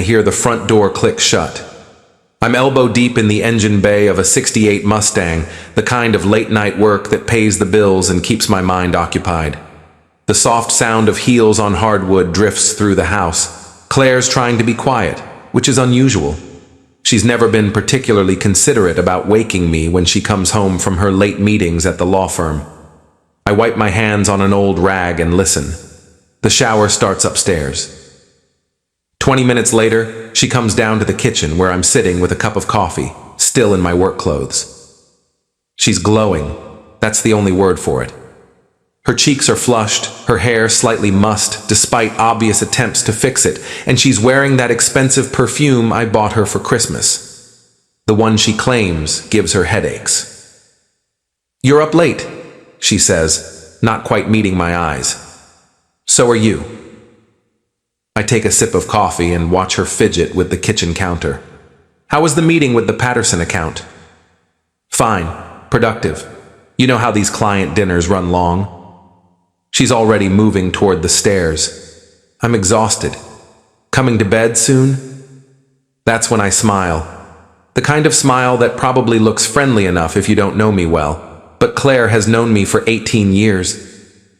I hear the front door click shut. I'm elbow deep in the engine bay of a '68 Mustang, the kind of late-night work that pays the bills and keeps my mind occupied. The soft sound of heels on hardwood drifts through the house. Claire's trying to be quiet, which is unusual. She's never been particularly considerate about waking me when she comes home from her late meetings at the law firm. I wipe my hands on an old rag and listen. The shower starts upstairs. 20 minutes later, she comes down to the kitchen where I'm sitting with a cup of coffee, still in my work clothes. She's glowing. That's the only word for it. Her cheeks are flushed, her hair slightly mussed despite obvious attempts to fix it, and she's wearing that expensive perfume I bought her for Christmas. The one she claims gives her headaches. "You're up late," she says, not quite meeting my eyes. "So are you." I take a sip of coffee and watch her fidget with the kitchen counter. "How was the meeting with the Patterson account?" "Fine. Productive. You know how these client dinners run long." She's already moving toward the stairs. I'm exhausted. "Coming to bed soon?" That's when I smile. The kind of smile that probably looks friendly enough if you don't know me well, but Claire has known me for 18 years.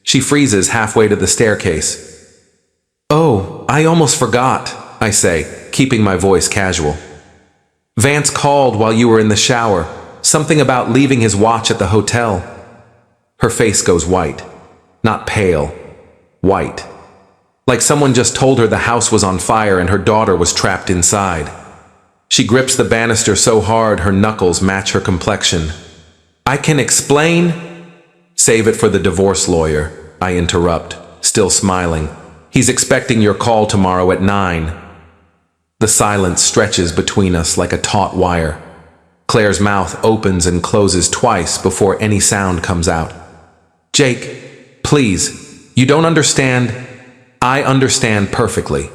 She freezes halfway to the staircase. "Oh, I almost forgot," I say, keeping my voice casual. "Vance called while you were in the shower. Something about leaving his watch at the hotel." Her face goes white. Not pale. White. Like someone just told her the house was on fire and her daughter was trapped inside. She grips the banister so hard her knuckles match her complexion. "I can explain." "Save it for the divorce lawyer," I interrupt, still smiling. "He's expecting your call tomorrow at 9. The silence stretches between us like a taut wire. Claire's mouth opens and closes twice before any sound comes out. "Jake, please, you don't understand." "I understand perfectly."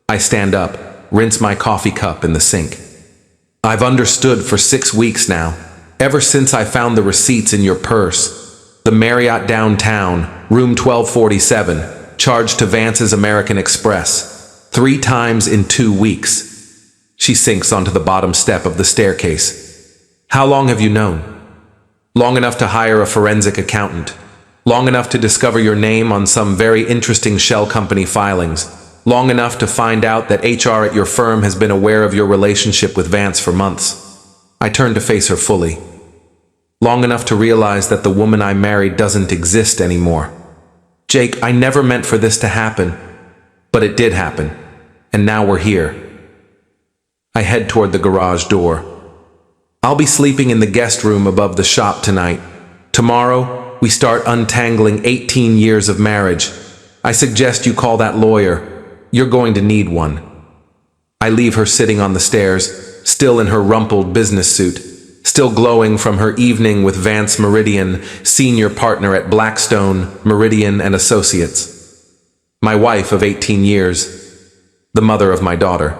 I stand up, rinse my coffee cup in the sink. "I've understood for 6 weeks now, ever since I found the receipts in your purse. The Marriott downtown, room 1247, charged to Vance's American Express. 3 times in 2 weeks. She sinks onto the bottom step of the staircase. "How long have you known?" "Long enough to hire a forensic accountant. Long enough to discover your name on some very interesting shell company filings. Long enough to find out that HR at your firm has been aware of your relationship with Vance for months." I turn to face her fully. "Long enough to realize that the woman I married doesn't exist anymore. Jake, I never meant for this to happen, but it did happen, and now we're here." I head toward the garage door. "I'll be sleeping in the guest room above the shop tonight. Tomorrow, we start untangling 18 years of marriage. I suggest you call that lawyer. You're going to need one." I leave her sitting on the stairs, still in her rumpled business suit, still glowing from her evening with Vance Meridian, senior partner at Blackstone, Meridian and Associates. My wife of 18 years, the mother of my daughter.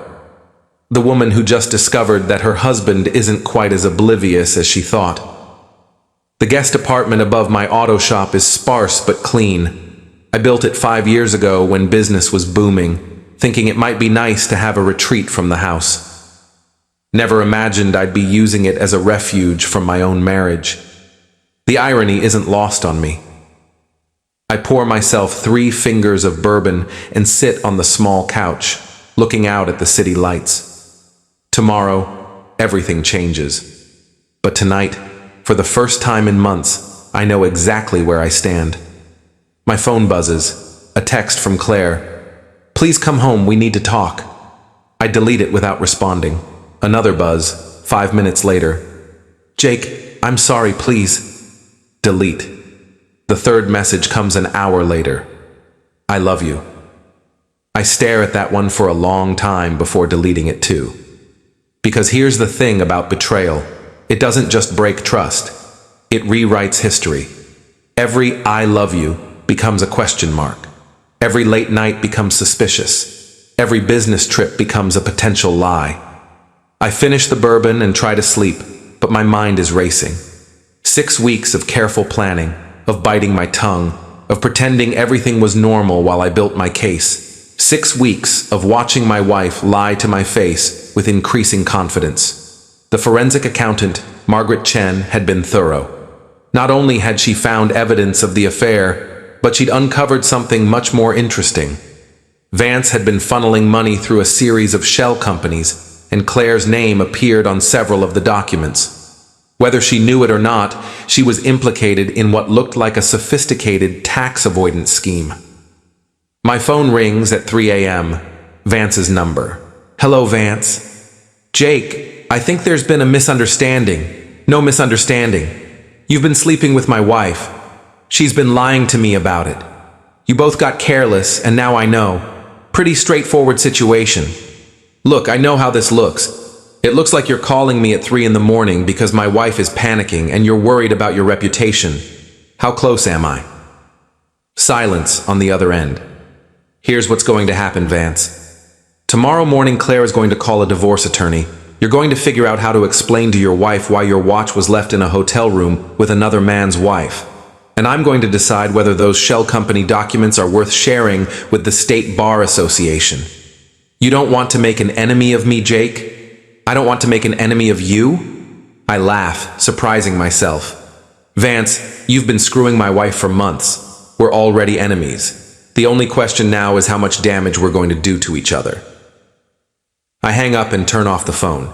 The woman who just discovered that her husband isn't quite as oblivious as she thought. The guest apartment above my auto shop is sparse but clean. I built it 5 years ago when business was booming, thinking it might be nice to have a retreat from the house. Never imagined I'd be using it as a refuge from my own marriage. The irony isn't lost on me. I pour myself 3 fingers of bourbon and sit on the small couch, looking out at the city lights. Tomorrow, everything changes. But tonight, for the first time in months, I know exactly where I stand. My phone buzzes, a text from Claire. "Please come home, we need to talk." I delete it without responding. Another buzz, 5 minutes later. "Jake, I'm sorry, please." Delete. The third message comes an hour later. "I love you." I stare at that one for a long time before deleting it too. Because here's the thing about betrayal. It doesn't just break trust. It rewrites history. Every "I love you" becomes a question mark. Every late night becomes suspicious. Every business trip becomes a potential lie. I finish the bourbon and try to sleep, but my mind is racing. 6 weeks of careful planning, of biting my tongue, of pretending everything was normal while I built my case. 6 weeks of watching my wife lie to my face with increasing confidence. The forensic accountant, Margaret Chen, had been thorough. Not only had she found evidence of the affair, but she'd uncovered something much more interesting. Vance had been funneling money through a series of shell companies, and Claire's name appeared on several of the documents. Whether she knew it or not, she was implicated in what looked like a sophisticated tax avoidance scheme. My phone rings at 3 a.m. Vance's number. "Hello, Vance." "Jake, I think there's been a misunderstanding." "No misunderstanding. You've been sleeping with my wife. She's been lying to me about it. You both got careless, and now I know. Pretty straightforward situation. Look, I know how this looks. It looks like you're calling me at 3 in the morning because my wife is panicking and you're worried about your reputation. How close am I?" Silence on the other end. "Here's what's going to happen, Vance. Tomorrow morning, Claire is going to call a divorce attorney. You're going to figure out how to explain to your wife why your watch was left in a hotel room with another man's wife. And I'm going to decide whether those shell company documents are worth sharing with the State Bar Association. You don't want to make an enemy of me, Jake? I don't want to make an enemy of you?" I laugh, surprising myself. "Vance, you've been screwing my wife for months. We're already enemies. The only question now is how much damage we're going to do to each other." I hang up and turn off the phone.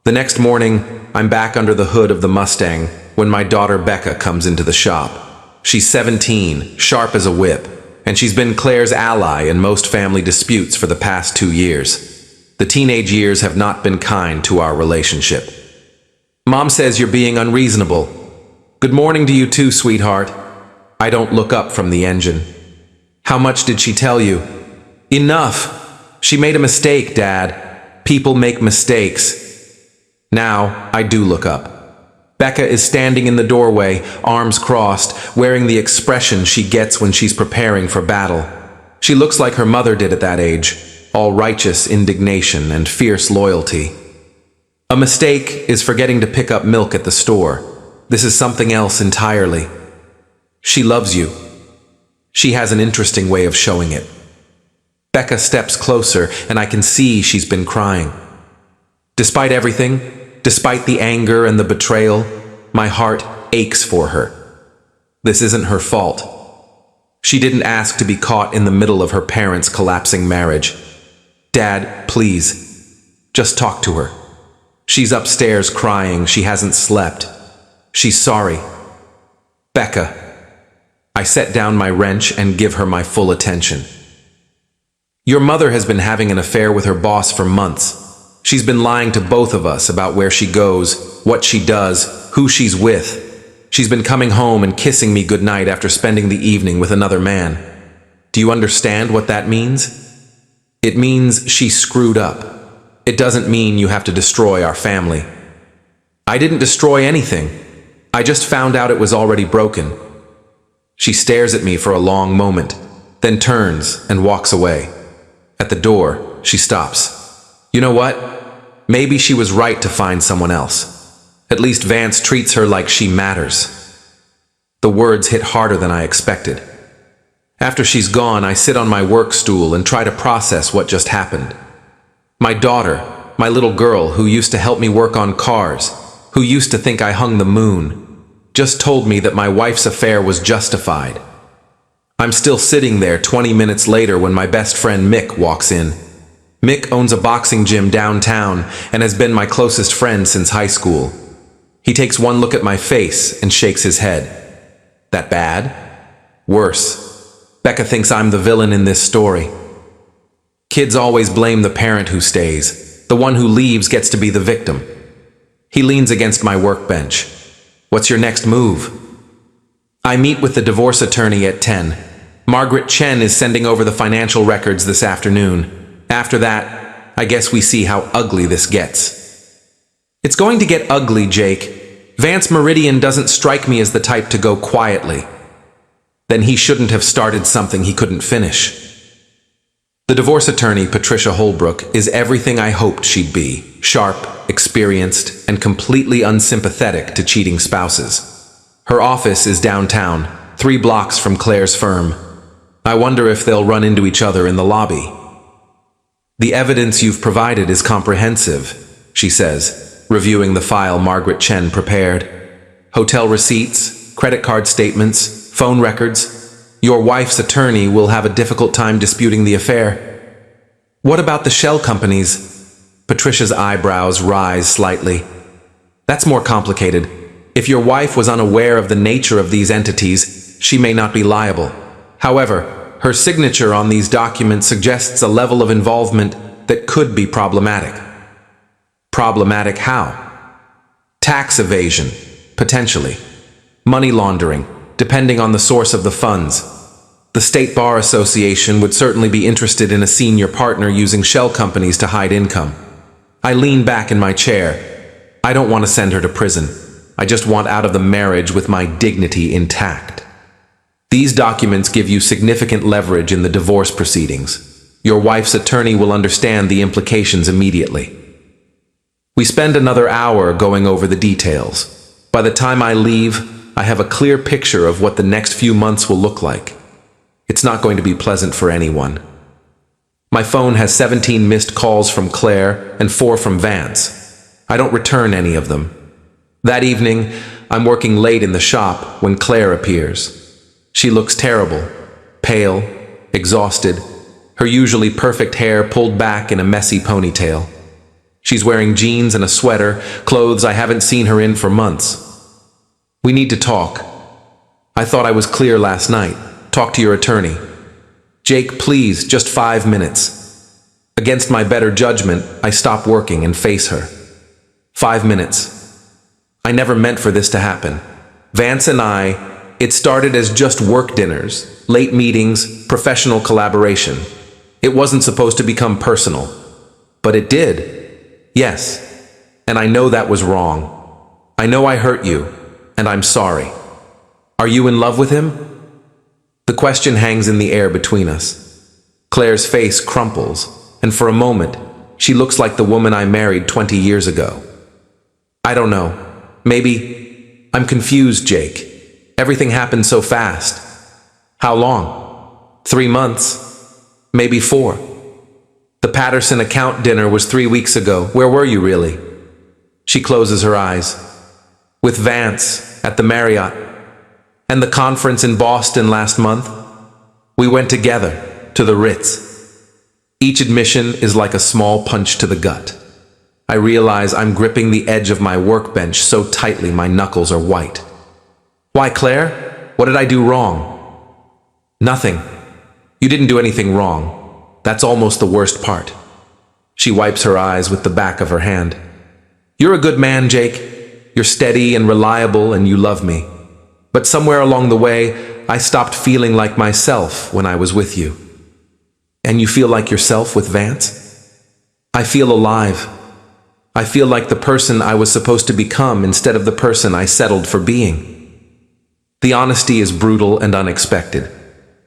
The next morning, I'm back under the hood of the Mustang when my daughter Becca comes into the shop. She's 17, sharp as a whip, and she's been Claire's ally in most family disputes for the past 2 years. The teenage years have not been kind to our relationship. "Mom says you're being unreasonable." "Good morning to you too, sweetheart." I don't look up from the engine. "How much did she tell you?" "Enough. She made a mistake, Dad. People make mistakes." Now, I do look up. Becca is standing in the doorway, arms crossed, wearing the expression she gets when she's preparing for battle. She looks like her mother did at that age, all righteous indignation and fierce loyalty. A mistake is forgetting to pick up milk at the store. This is something else entirely. She loves you. She has an interesting way of showing it. Becca steps closer, and I can see she's been crying. Despite everything, despite the anger and the betrayal, my heart aches for her. This isn't her fault. She didn't ask to be caught in the middle of her parents' collapsing marriage. Dad, please, just talk to her. She's upstairs crying. She hasn't slept. She's sorry. Becca. I set down my wrench and give her my full attention. Your mother has been having an affair with her boss for months. She's been lying to both of us about where she goes, what she does, who she's with. She's been coming home and kissing me goodnight after spending the evening with another man. Do you understand what that means? It means she screwed up. It doesn't mean you have to destroy our family. I didn't destroy anything. I just found out it was already broken. She stares at me for a long moment, then turns and walks away. At the door, she stops. You know what? Maybe she was right to find someone else. At least Vance treats her like she matters. The words hit harder than I expected. After she's gone, I sit on my work stool and try to process what just happened. My daughter, my little girl who used to help me work on cars, who used to think I hung the moon, just told me that my wife's affair was justified. I'm still sitting there 20 minutes later when my best friend Mick walks in. Mick owns a boxing gym downtown and has been my closest friend since high school. He takes one look at my face and shakes his head. That bad? Worse. Becca thinks I'm the villain in this story. Kids always blame the parent who stays. The one who leaves gets to be the victim. He leans against my workbench. What's your next move? I meet with the divorce attorney at 10. Margaret Chen is sending over the financial records this afternoon. After that, I guess we see how ugly this gets. It's going to get ugly, Jake. Vance Meridian doesn't strike me as the type to go quietly. Then he shouldn't have started something he couldn't finish. The divorce attorney, Patricia Holbrook, is everything I hoped she'd be. Sharp, experienced, and completely unsympathetic to cheating spouses. Her office is downtown, 3 blocks from Claire's firm. I wonder if they'll run into each other in the lobby. The evidence you've provided is comprehensive, she says, reviewing the file Margaret Chen prepared. Hotel receipts, credit card statements, phone records. Your wife's attorney will have a difficult time disputing the affair. What about the shell companies? Patricia's eyebrows rise slightly. That's more complicated. If your wife was unaware of the nature of these entities, she may not be liable. However, her signature on these documents suggests a level of involvement that could be problematic. Problematic how? Tax evasion, potentially. Money laundering, depending on the source of the funds. The State Bar Association would certainly be interested in a senior partner using shell companies to hide income. I lean back in my chair. I don't want to send her to prison. I just want out of the marriage with my dignity intact. These documents give you significant leverage in the divorce proceedings. Your wife's attorney will understand the implications immediately. We spend another hour going over the details. By the time I leave, I have a clear picture of what the next few months will look like. It's not going to be pleasant for anyone. My phone has 17 missed calls from Claire and 4 from Vance. I don't return any of them. That evening, I'm working late in the shop when Claire appears. She looks terrible, pale, exhausted, her usually perfect hair pulled back in a messy ponytail. She's wearing jeans and a sweater, clothes I haven't seen her in for months. We need to talk. I thought I was clear last night. Talk to your attorney. Jake, please, just 5 minutes. Against my better judgment, I stop working and face her. 5 minutes. I never meant for this to happen. Vance and it started as just work dinners, late meetings, professional collaboration. It wasn't supposed to become personal. But it did. Yes. And I know that was wrong. I know I hurt you, and I'm sorry. Are you in love with him? The question hangs in the air between us. Claire's face crumples, and for a moment, she looks like the woman I married 20 years ago. I don't know. Maybe I'm confused, Jake. Everything happened so fast. How long? 3 months? Maybe 4. The Patterson account dinner was 3 weeks ago. Where were you really? She closes her eyes. With Vance at the Marriott. And the conference in Boston last month? We went together to the Ritz. Each admission is like a small punch to the gut. I realize I'm gripping the edge of my workbench so tightly my knuckles are white. Why, Claire? What did I do wrong? Nothing. You didn't do anything wrong. That's almost the worst part. She wipes her eyes with the back of her hand. You're a good man, Jake. You're steady and reliable and you love me. But somewhere along the way, I stopped feeling like myself when I was with you. And you feel like yourself with Vance? I feel alive. I feel like the person I was supposed to become instead of the person I settled for being. The honesty is brutal and unexpected.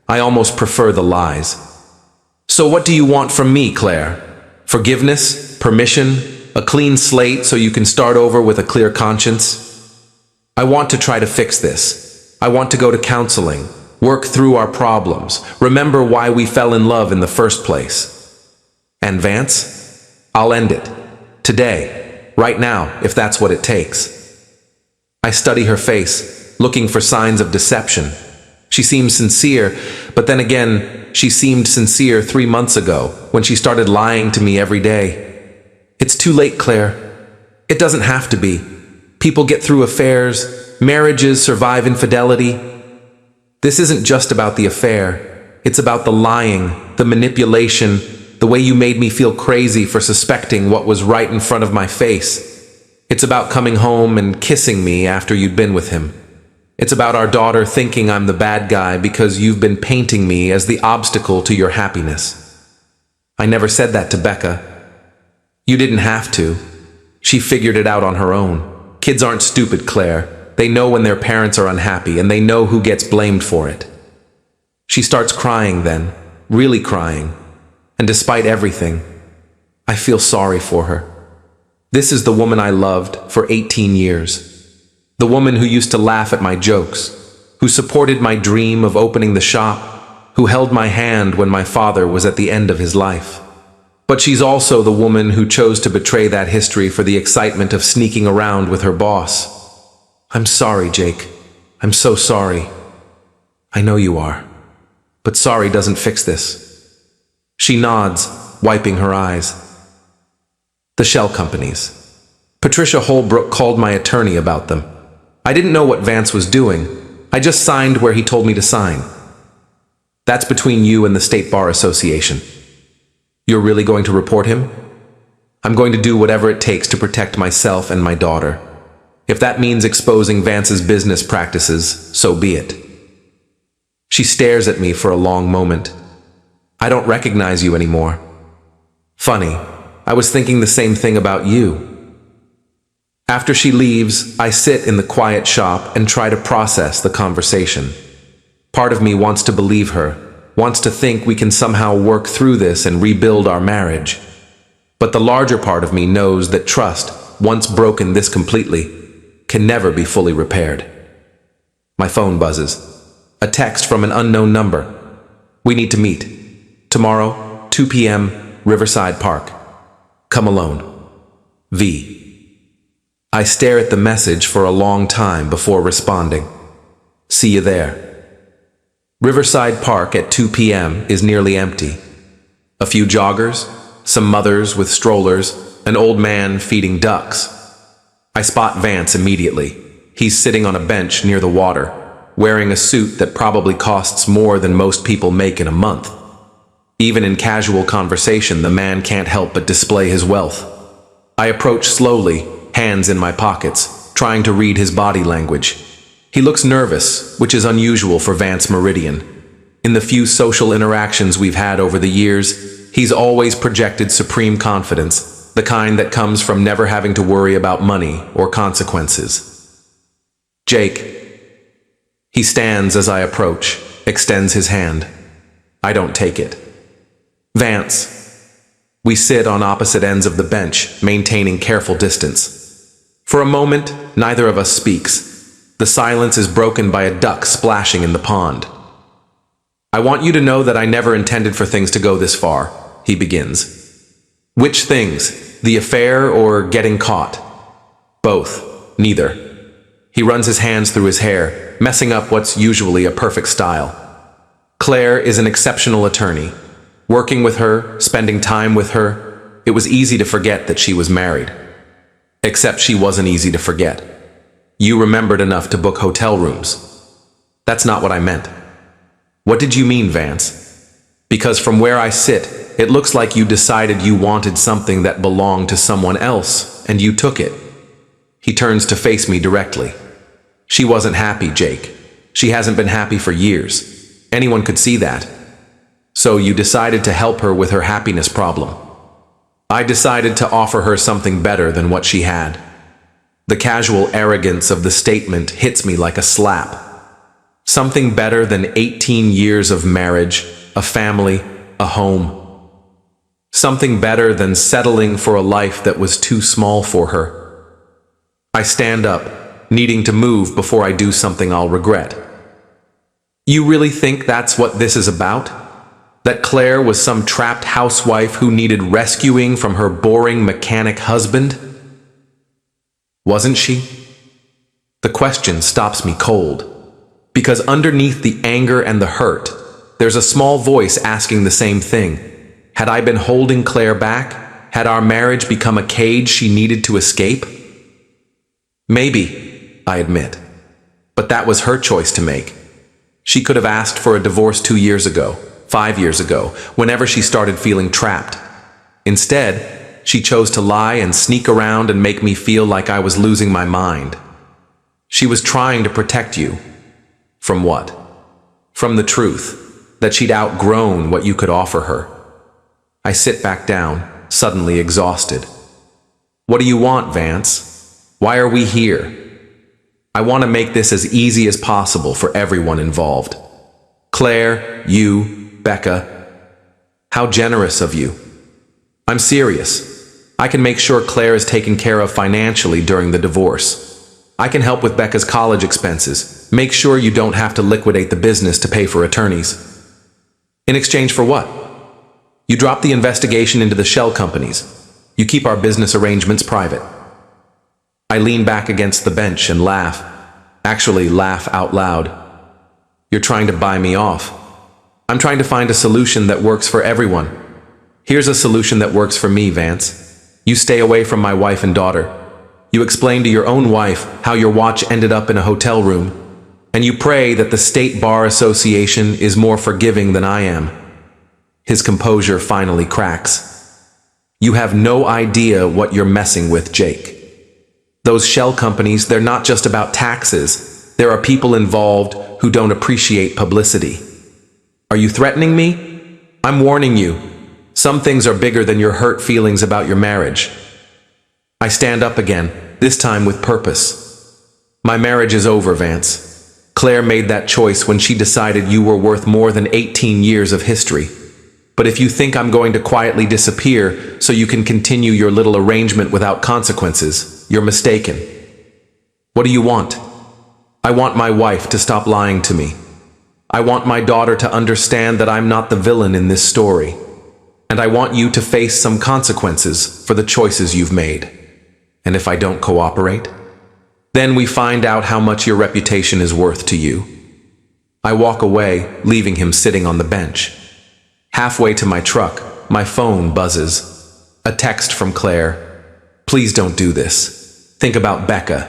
I almost prefer the lies. So what do you want from me, Claire? Forgiveness? Permission? A clean slate so you can start over with a clear conscience? I want to try to fix this. I want to go to counseling, work through our problems, remember why we fell in love in the first place. And Vance? I'll end it. Today. Right now, if that's what it takes. I study her face, looking for signs of deception. She seems sincere, but then again, she seemed sincere 3 months ago, when she started lying to me every day. It's too late, Claire. It doesn't have to be. People get through affairs, marriages survive infidelity. This isn't just about the affair. It's about the lying, the manipulation, the way you made me feel crazy for suspecting what was right in front of my face. It's about coming home and kissing me after you'd been with him. It's about our daughter thinking I'm the bad guy because you've been painting me as the obstacle to your happiness. I never said that to Becca. You didn't have to. She figured it out on her own. Kids aren't stupid, Claire. They know when their parents are unhappy, and they know who gets blamed for it. She starts crying then, really crying. And despite everything, I feel sorry for her. This is the woman I loved for 18 years. The woman who used to laugh at my jokes, who supported my dream of opening the shop, who held my hand when my father was at the end of his life. But she's also the woman who chose to betray that history for the excitement of sneaking around with her boss. I'm sorry, Jake. I'm so sorry. I know you are. But sorry doesn't fix this. She nods, wiping her eyes. The shell companies. Patricia Holbrook called my attorney about them. I didn't know what Vance was doing. I just signed where he told me to sign. That's between you and the State Bar Association. You're really going to report him? I'm going to do whatever it takes to protect myself and my daughter. If that means exposing Vance's business practices, so be it. She stares at me for a long moment. I don't recognize you anymore. Funny, I was thinking the same thing about you. After she leaves, I sit in the quiet shop and try to process the conversation. Part of me wants to believe her, wants to think we can somehow work through this and rebuild our marriage. But the larger part of me knows that trust, once broken this completely, can never be fully repaired. My phone buzzes. A text from an unknown number. We need to meet. Tomorrow, 2 p.m., Riverside Park. Come alone. V. I stare at the message for a long time before responding. See you there. Riverside Park at 2 p.m. is nearly empty. A few joggers, some mothers with strollers, an old man feeding ducks. I spot Vance immediately. He's sitting on a bench near the water, wearing a suit that probably costs more than most people make in a month. Even in casual conversation, the man can't help but display his wealth. I approach slowly, hands in my pockets, trying to read his body language. He looks nervous, which is unusual for Vance Meridian. In the few social interactions we've had over the years, he's always projected supreme confidence, the kind that comes from never having to worry about money or consequences. Jake. He stands as I approach, extends his hand. I don't take it. Vance. We sit on opposite ends of the bench, maintaining careful distance. For a moment, neither of us speaks. The silence is broken by a duck splashing in the pond. I want you to know that I never intended for things to go this far, he begins. Which things? The affair or getting caught? Both. Neither. He runs his hands through his hair, messing up what's usually a perfect style. Claire is an exceptional attorney. Working with her, spending time with her, it was easy to forget that she was married. Except she wasn't easy to forget. You remembered enough to book hotel rooms. That's not what I meant. What did you mean, Vance? Because from where I sit, it looks like you decided you wanted something that belonged to someone else, and you took it. He turns to face me directly. She wasn't happy, Jake. She hasn't been happy for years. Anyone could see that. So you decided to help her with her happiness problem. I decided to offer her something better than what she had. The casual arrogance of the statement hits me like a slap. Something better than 18 years of marriage, a family, a home. Something better than settling for a life that was too small for her. I stand up, needing to move before I do something I'll regret. You really think that's what this is about? That Claire was some trapped housewife who needed rescuing from her boring mechanic husband? Wasn't she? The question stops me cold. Because underneath the anger and the hurt, there's a small voice asking the same thing. Had I been holding Claire back? Had our marriage become a cage she needed to escape? Maybe, I admit. But that was her choice to make. She could have asked for a divorce 2 years ago, 5 years ago, whenever she started feeling trapped. Instead, she chose to lie and sneak around and make me feel like I was losing my mind. She was trying to protect you. From what? From the truth, that she'd outgrown what you could offer her. I sit back down, suddenly exhausted. What do you want, Vance? Why are we here? I want to make this as easy as possible for everyone involved. Claire, you, Becca. How generous of you. I'm serious. I can make sure Claire is taken care of financially during the divorce. I can help with Becca's college expenses. Make sure you don't have to liquidate the business to pay for attorneys. In exchange for what? You drop the investigation into the shell companies. You keep our business arrangements private. I lean back against the bench and laugh. Actually, laugh out loud. You're trying to buy me off. I'm trying to find a solution that works for everyone. Here's a solution that works for me, Vance. You stay away from my wife and daughter. You explain to your own wife how your watch ended up in a hotel room, and you pray that the State Bar Association is more forgiving than I am. His composure finally cracks. You have no idea what you're messing with, Jake. Those shell companies, they're not just about taxes. There are people involved who don't appreciate publicity. Are you threatening me? I'm warning you. Some things are bigger than your hurt feelings about your marriage. I stand up again, this time with purpose. My marriage is over, Vance. Claire made that choice when she decided you were worth more than 18 years of history. But if you think I'm going to quietly disappear so you can continue your little arrangement without consequences, you're mistaken. What do you want? I want my wife to stop lying to me. I want my daughter to understand that I'm not the villain in this story. And I want you to face some consequences for the choices you've made. And if I don't cooperate, then we find out how much your reputation is worth to you. I walk away, leaving him sitting on the bench. Halfway to my truck, my phone buzzes. A text from Claire. Please don't do this. Think about Becca.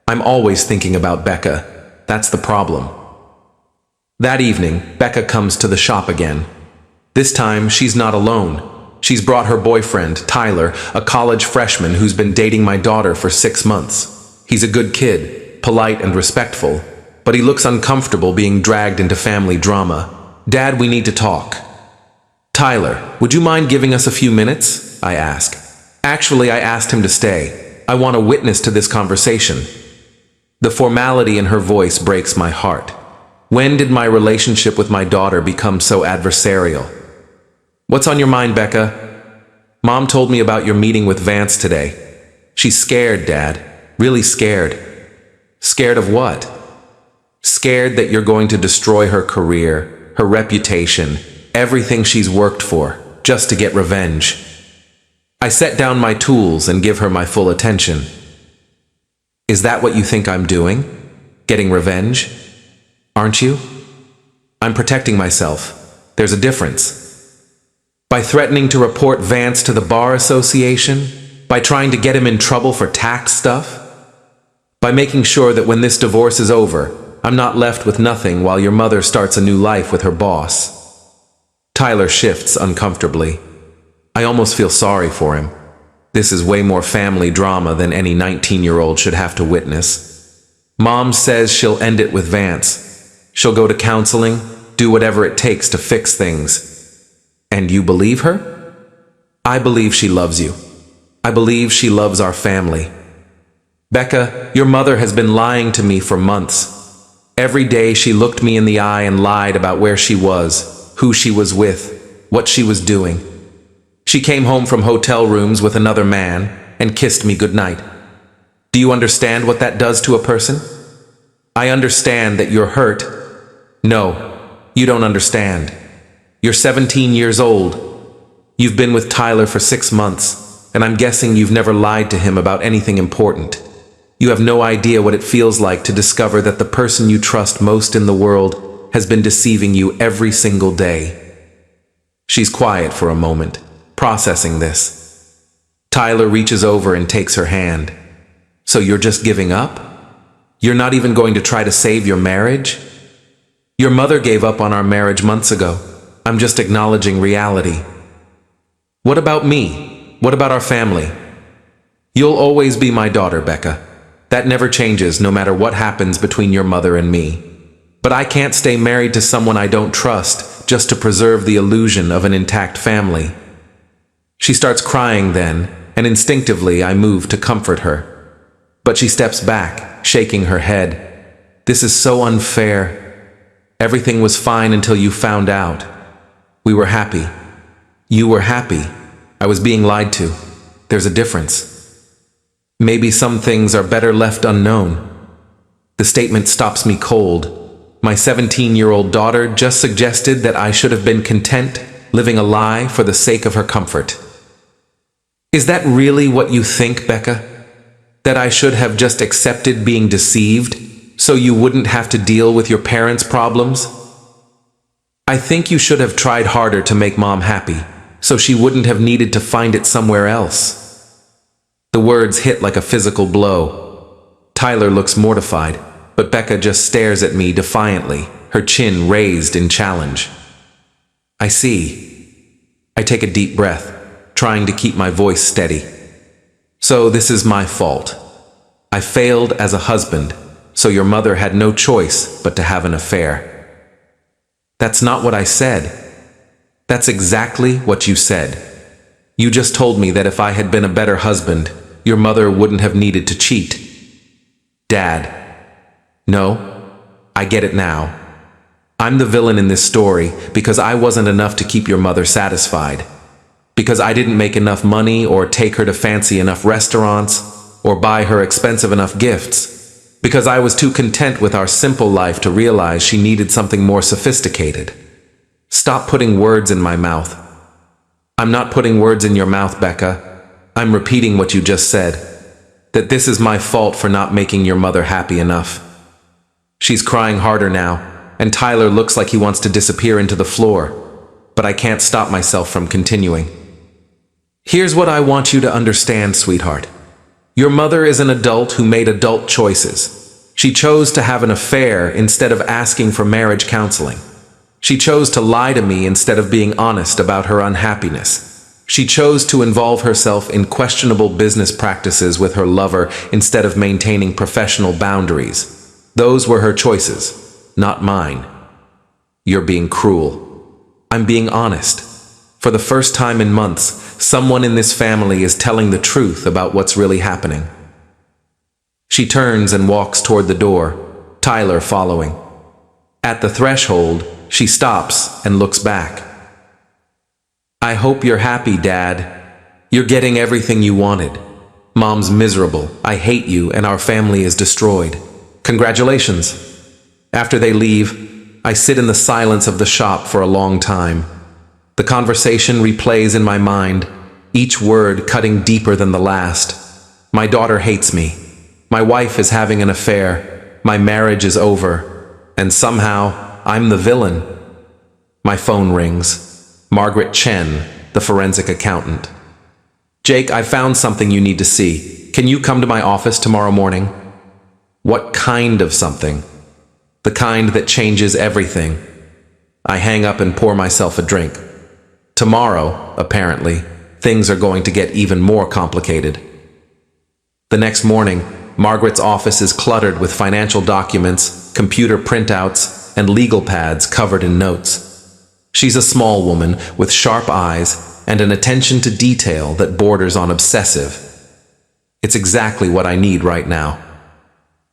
I'm always thinking about Becca. That's the problem. That evening, Becca comes to the shop again. This time, she's not alone. She's brought her boyfriend, Tyler, a college freshman who's been dating my daughter for 6 months. He's a good kid, polite and respectful, but he looks uncomfortable being dragged into family drama. Dad, we need to talk. Tyler, would you mind giving us a few minutes? I ask. Actually, I asked him to stay. I want a witness to this conversation. The formality in her voice breaks my heart. When did my relationship with my daughter become so adversarial? What's on your mind, Becca? Mom told me about your meeting with Vance today. She's scared, Dad. Really scared. Scared of what? Scared that you're going to destroy her career, her reputation, everything she's worked for, just to get revenge. I set down my tools and give her my full attention. Is that what you think I'm doing? Getting revenge? Aren't you? I'm protecting myself. There's a difference. By threatening to report Vance to the Bar Association? By trying to get him in trouble for tax stuff? By making sure that when this divorce is over, I'm not left with nothing while your mother starts a new life with her boss. Tyler shifts uncomfortably. I almost feel sorry for him. This is way more family drama than any 19-year-old should have to witness. Mom says she'll end it with Vance. She'll go to counseling, do whatever it takes to fix things. And you believe her? I believe she loves you. I believe she loves our family. Becca, your mother has been lying to me for months. Every day she looked me in the eye and lied about where she was, who she was with, what she was doing. She came home from hotel rooms with another man and kissed me goodnight. Do you understand what that does to a person? I understand that you're hurt. No, you don't understand. You're 17 years old. You've been with Tyler for 6 months, and I'm guessing you've never lied to him about anything important. You have no idea what it feels like to discover that the person you trust most in the world has been deceiving you every single day. She's quiet for a moment, processing this. Tyler reaches over and takes her hand. So you're just giving up? You're not even going to try to save your marriage? Your mother gave up on our marriage months ago. I'm just acknowledging reality. What about me? What about our family? You'll always be my daughter, Becca. That never changes no matter what happens between your mother and me. But I can't stay married to someone I don't trust just to preserve the illusion of an intact family. She starts crying then, and instinctively I move to comfort her. But she steps back, shaking her head. This is so unfair. Everything was fine until you found out. We were happy. You were happy. I was being lied to. There's a difference. Maybe some things are better left unknown. The statement stops me cold. My 17-year-old daughter just suggested that I should have been content, living a lie for the sake of her comfort. Is that really what you think, Becca? That I should have just accepted being deceived, so you wouldn't have to deal with your parents' problems? I think you should have tried harder to make Mom happy, so she wouldn't have needed to find it somewhere else. The words hit like a physical blow. Tyler looks mortified, but Becca just stares at me defiantly, her chin raised in challenge. I see. I take a deep breath, trying to keep my voice steady. So this is my fault. I failed as a husband, so your mother had no choice but to have an affair. That's not what I said. That's exactly what you said. You just told me that if I had been a better husband, your mother wouldn't have needed to cheat. Dad. No, I get it now. I'm the villain in this story because I wasn't enough to keep your mother satisfied. Because I didn't make enough money or take her to fancy enough restaurants or buy her expensive enough gifts. Because I was too content with our simple life to realize she needed something more sophisticated. Stop putting words in my mouth. I'm not putting words in your mouth, Becca. I'm repeating what you just said. That this is my fault for not making your mother happy enough. She's crying harder now, and Tyler looks like he wants to disappear into the floor, but I can't stop myself from continuing. Here's what I want you to understand, sweetheart. Your mother is an adult who made adult choices. She chose to have an affair instead of asking for marriage counseling. She chose to lie to me instead of being honest about her unhappiness. She chose to involve herself in questionable business practices with her lover instead of maintaining professional boundaries. Those were her choices, not mine. You're being cruel. I'm being honest. For the first time in months, someone in this family is telling the truth about what's really happening. She turns and walks toward the door, Tyler following. At the threshold, she stops and looks back. I hope you're happy, Dad. You're getting everything you wanted. Mom's miserable. I hate you and our family is destroyed. Congratulations. After they leave, I sit in the silence of the shop for a long time. The conversation replays in my mind, each word cutting deeper than the last. My daughter hates me. My wife is having an affair. My marriage is over. And somehow, I'm the villain. My phone rings. Margaret Chen, the forensic accountant. Jake, I found something you need to see. Can you come to my office tomorrow morning? What kind of something? The kind that changes everything. I hang up and pour myself a drink. Tomorrow, apparently, things are going to get even more complicated. The next morning, Margaret's office is cluttered with financial documents, computer printouts, and legal pads covered in notes. She's a small woman with sharp eyes and an attention to detail that borders on obsessive. It's exactly what I need right now.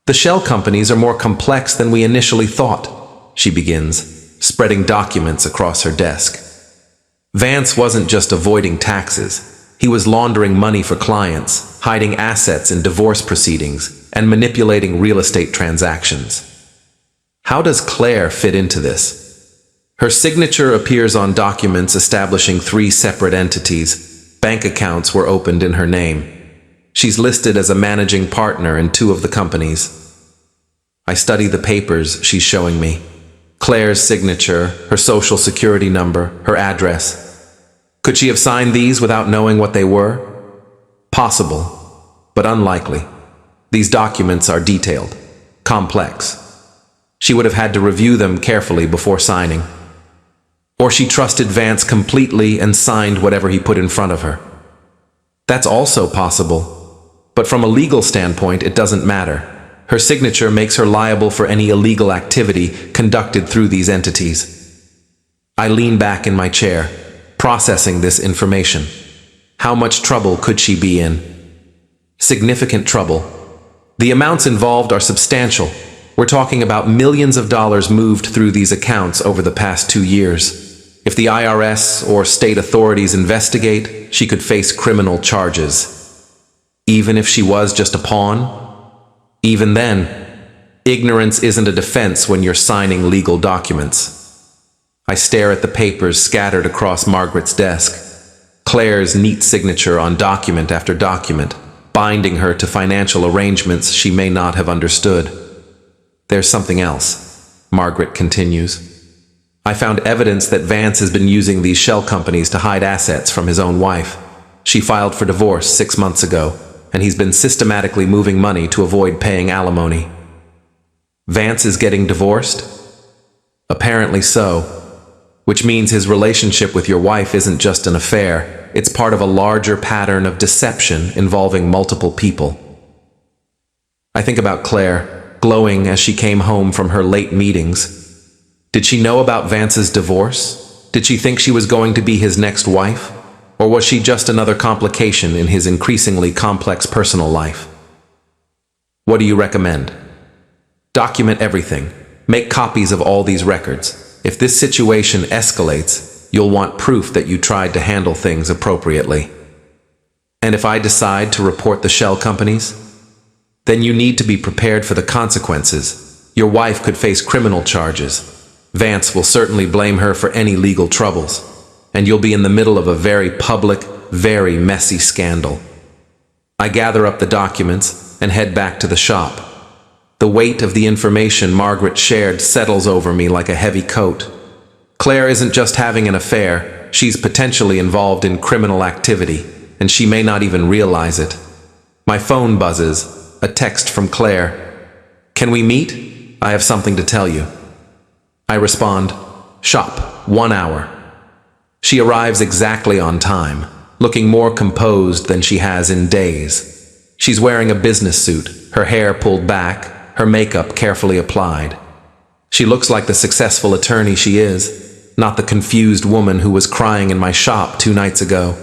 The shell companies are more complex than we initially thought, she begins, spreading documents across her desk. Vance wasn't just avoiding taxes. He was laundering money for clients, hiding assets in divorce proceedings, and manipulating real estate transactions. How does Claire fit into this? Her signature appears on documents establishing 3 separate entities. Bank accounts were opened in her name. She's listed as a managing partner in 2 of the companies. I study the papers she's showing me. Claire's signature, her social security number, her address. Could she have signed these without knowing what they were? Possible, but unlikely. These documents are detailed, complex. She would have had to review them carefully before signing. Or she trusted Vance completely and signed whatever he put in front of her. That's also possible, but from a legal standpoint, it doesn't matter. Her signature makes her liable for any illegal activity conducted through these entities. I lean back in my chair, processing this information. How much trouble could she be in? Significant trouble. The amounts involved are substantial. We're talking about millions of dollars moved through these accounts over the past 2 years. If the IRS or state authorities investigate, she could face criminal charges. Even if she was just a pawn? Even then, Ignorance isn't a defense when you're signing legal documents. I stare at the papers scattered across Margaret's desk. Claire's neat signature on document after document, binding her to financial arrangements she may not have understood. There's something else, Margaret continues. I found evidence that Vance has been using these shell companies to hide assets from his own wife. She filed for divorce 6 months ago, and he's been systematically moving money to avoid paying alimony. Vance is getting divorced? Apparently so, which means his relationship with your wife isn't just an affair, it's part of a larger pattern of deception involving multiple people. I think about Claire, glowing as she came home from her late meetings. Did she know about Vance's divorce? Did she think she was going to be his next wife? Or was she just another complication in his increasingly complex personal life? What do you recommend? Document everything. Make copies of all these records. If this situation escalates, you'll want proof that you tried to handle things appropriately. And if I decide to report the shell companies? Then you need to be prepared for the consequences. Your wife could face criminal charges. Vance will certainly blame her for any legal troubles, and you'll be in the middle of a very public, very messy scandal. I gather up the documents and head back to the shop. The weight of the information Margaret shared settles over me like a heavy coat. Claire isn't just having an affair, she's potentially involved in criminal activity, and she may not even realize it. My phone buzzes, a text from Claire. Can we meet? I have something to tell you. I respond, shop, 1 hour. She arrives exactly on time, looking more composed than she has in days. She's wearing a business suit, her hair pulled back, her makeup carefully applied. She looks like the successful attorney she is, not the confused woman who was crying in my shop 2 nights ago.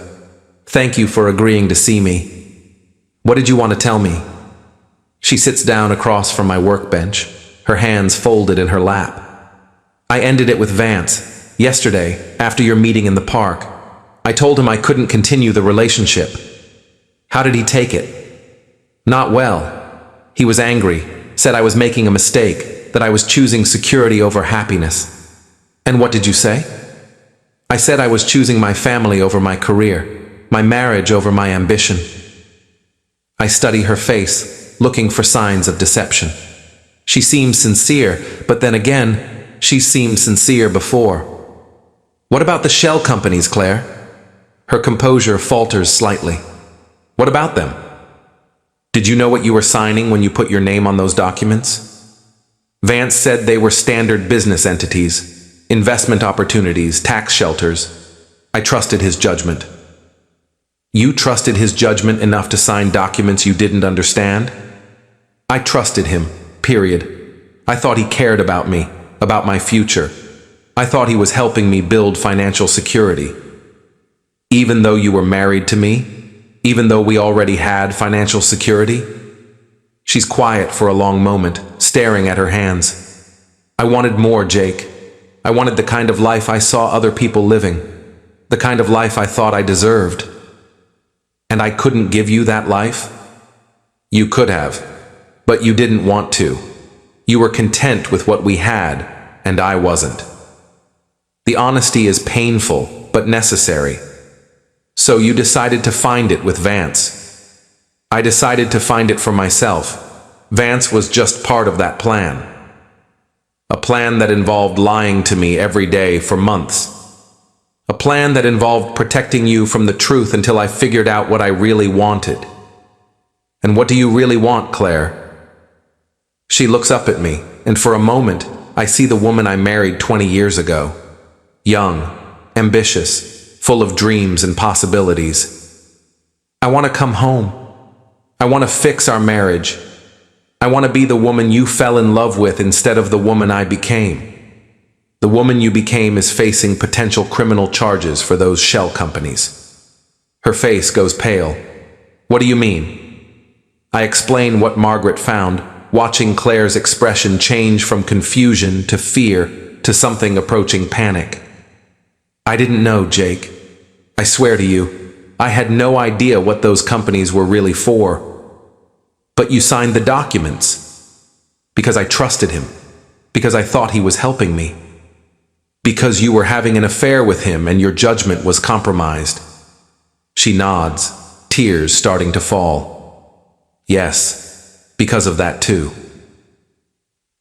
Thank you for agreeing to see me. What did you want to tell me? She sits down across from my workbench, her hands folded in her lap. I ended it with Vance, yesterday, after your meeting in the park. I told him I couldn't continue the relationship. How did he take it? Not well. He was angry, said I was making a mistake, that I was choosing security over happiness. And what did you say? I said I was choosing my family over my career, my marriage over my ambition. I study her face, looking for signs of deception. She seems sincere, but then again, she seemed sincere before. What about the shell companies, Claire? Her composure falters slightly. What about them? Did you know what you were signing when you put your name on those documents? Vance said they were standard business entities, investment opportunities, tax shelters. I trusted his judgment. You trusted his judgment enough to sign documents you didn't understand? I trusted him, period. I thought he cared about me, about my future. I thought he was helping me build financial security. Even though you were married to me, even though we already had financial security? She's quiet for a long moment, staring at her hands. I wanted more, Jake. I wanted the kind of life I saw other people living, the kind of life I thought I deserved. And I couldn't give you that life? You could have, but you didn't want to. You were content with what we had, and I wasn't. The honesty is painful, but necessary. So you decided to find it with Vance. I decided to find it for myself. Vance was just part of that plan. A plan that involved lying to me every day for months. A plan that involved protecting you from the truth until I figured out what I really wanted. And what do you really want, Claire? She looks up at me, and for a moment, I see the woman I married 20 years ago. Young, ambitious, full of dreams and possibilities. I want to come home. I want to fix our marriage. I want to be the woman you fell in love with instead of the woman I became. The woman you became is facing potential criminal charges for those shell companies. Her face goes pale. What do you mean? I explain what Margaret found, watching Claire's expression change from confusion to fear to something approaching panic. I didn't know, Jake. I swear to you, I had no idea what those companies were really for. But you signed the documents. Because I trusted him. Because I thought he was helping me. Because you were having an affair with him and your judgment was compromised. She nods, tears starting to fall. Yes, because of that too.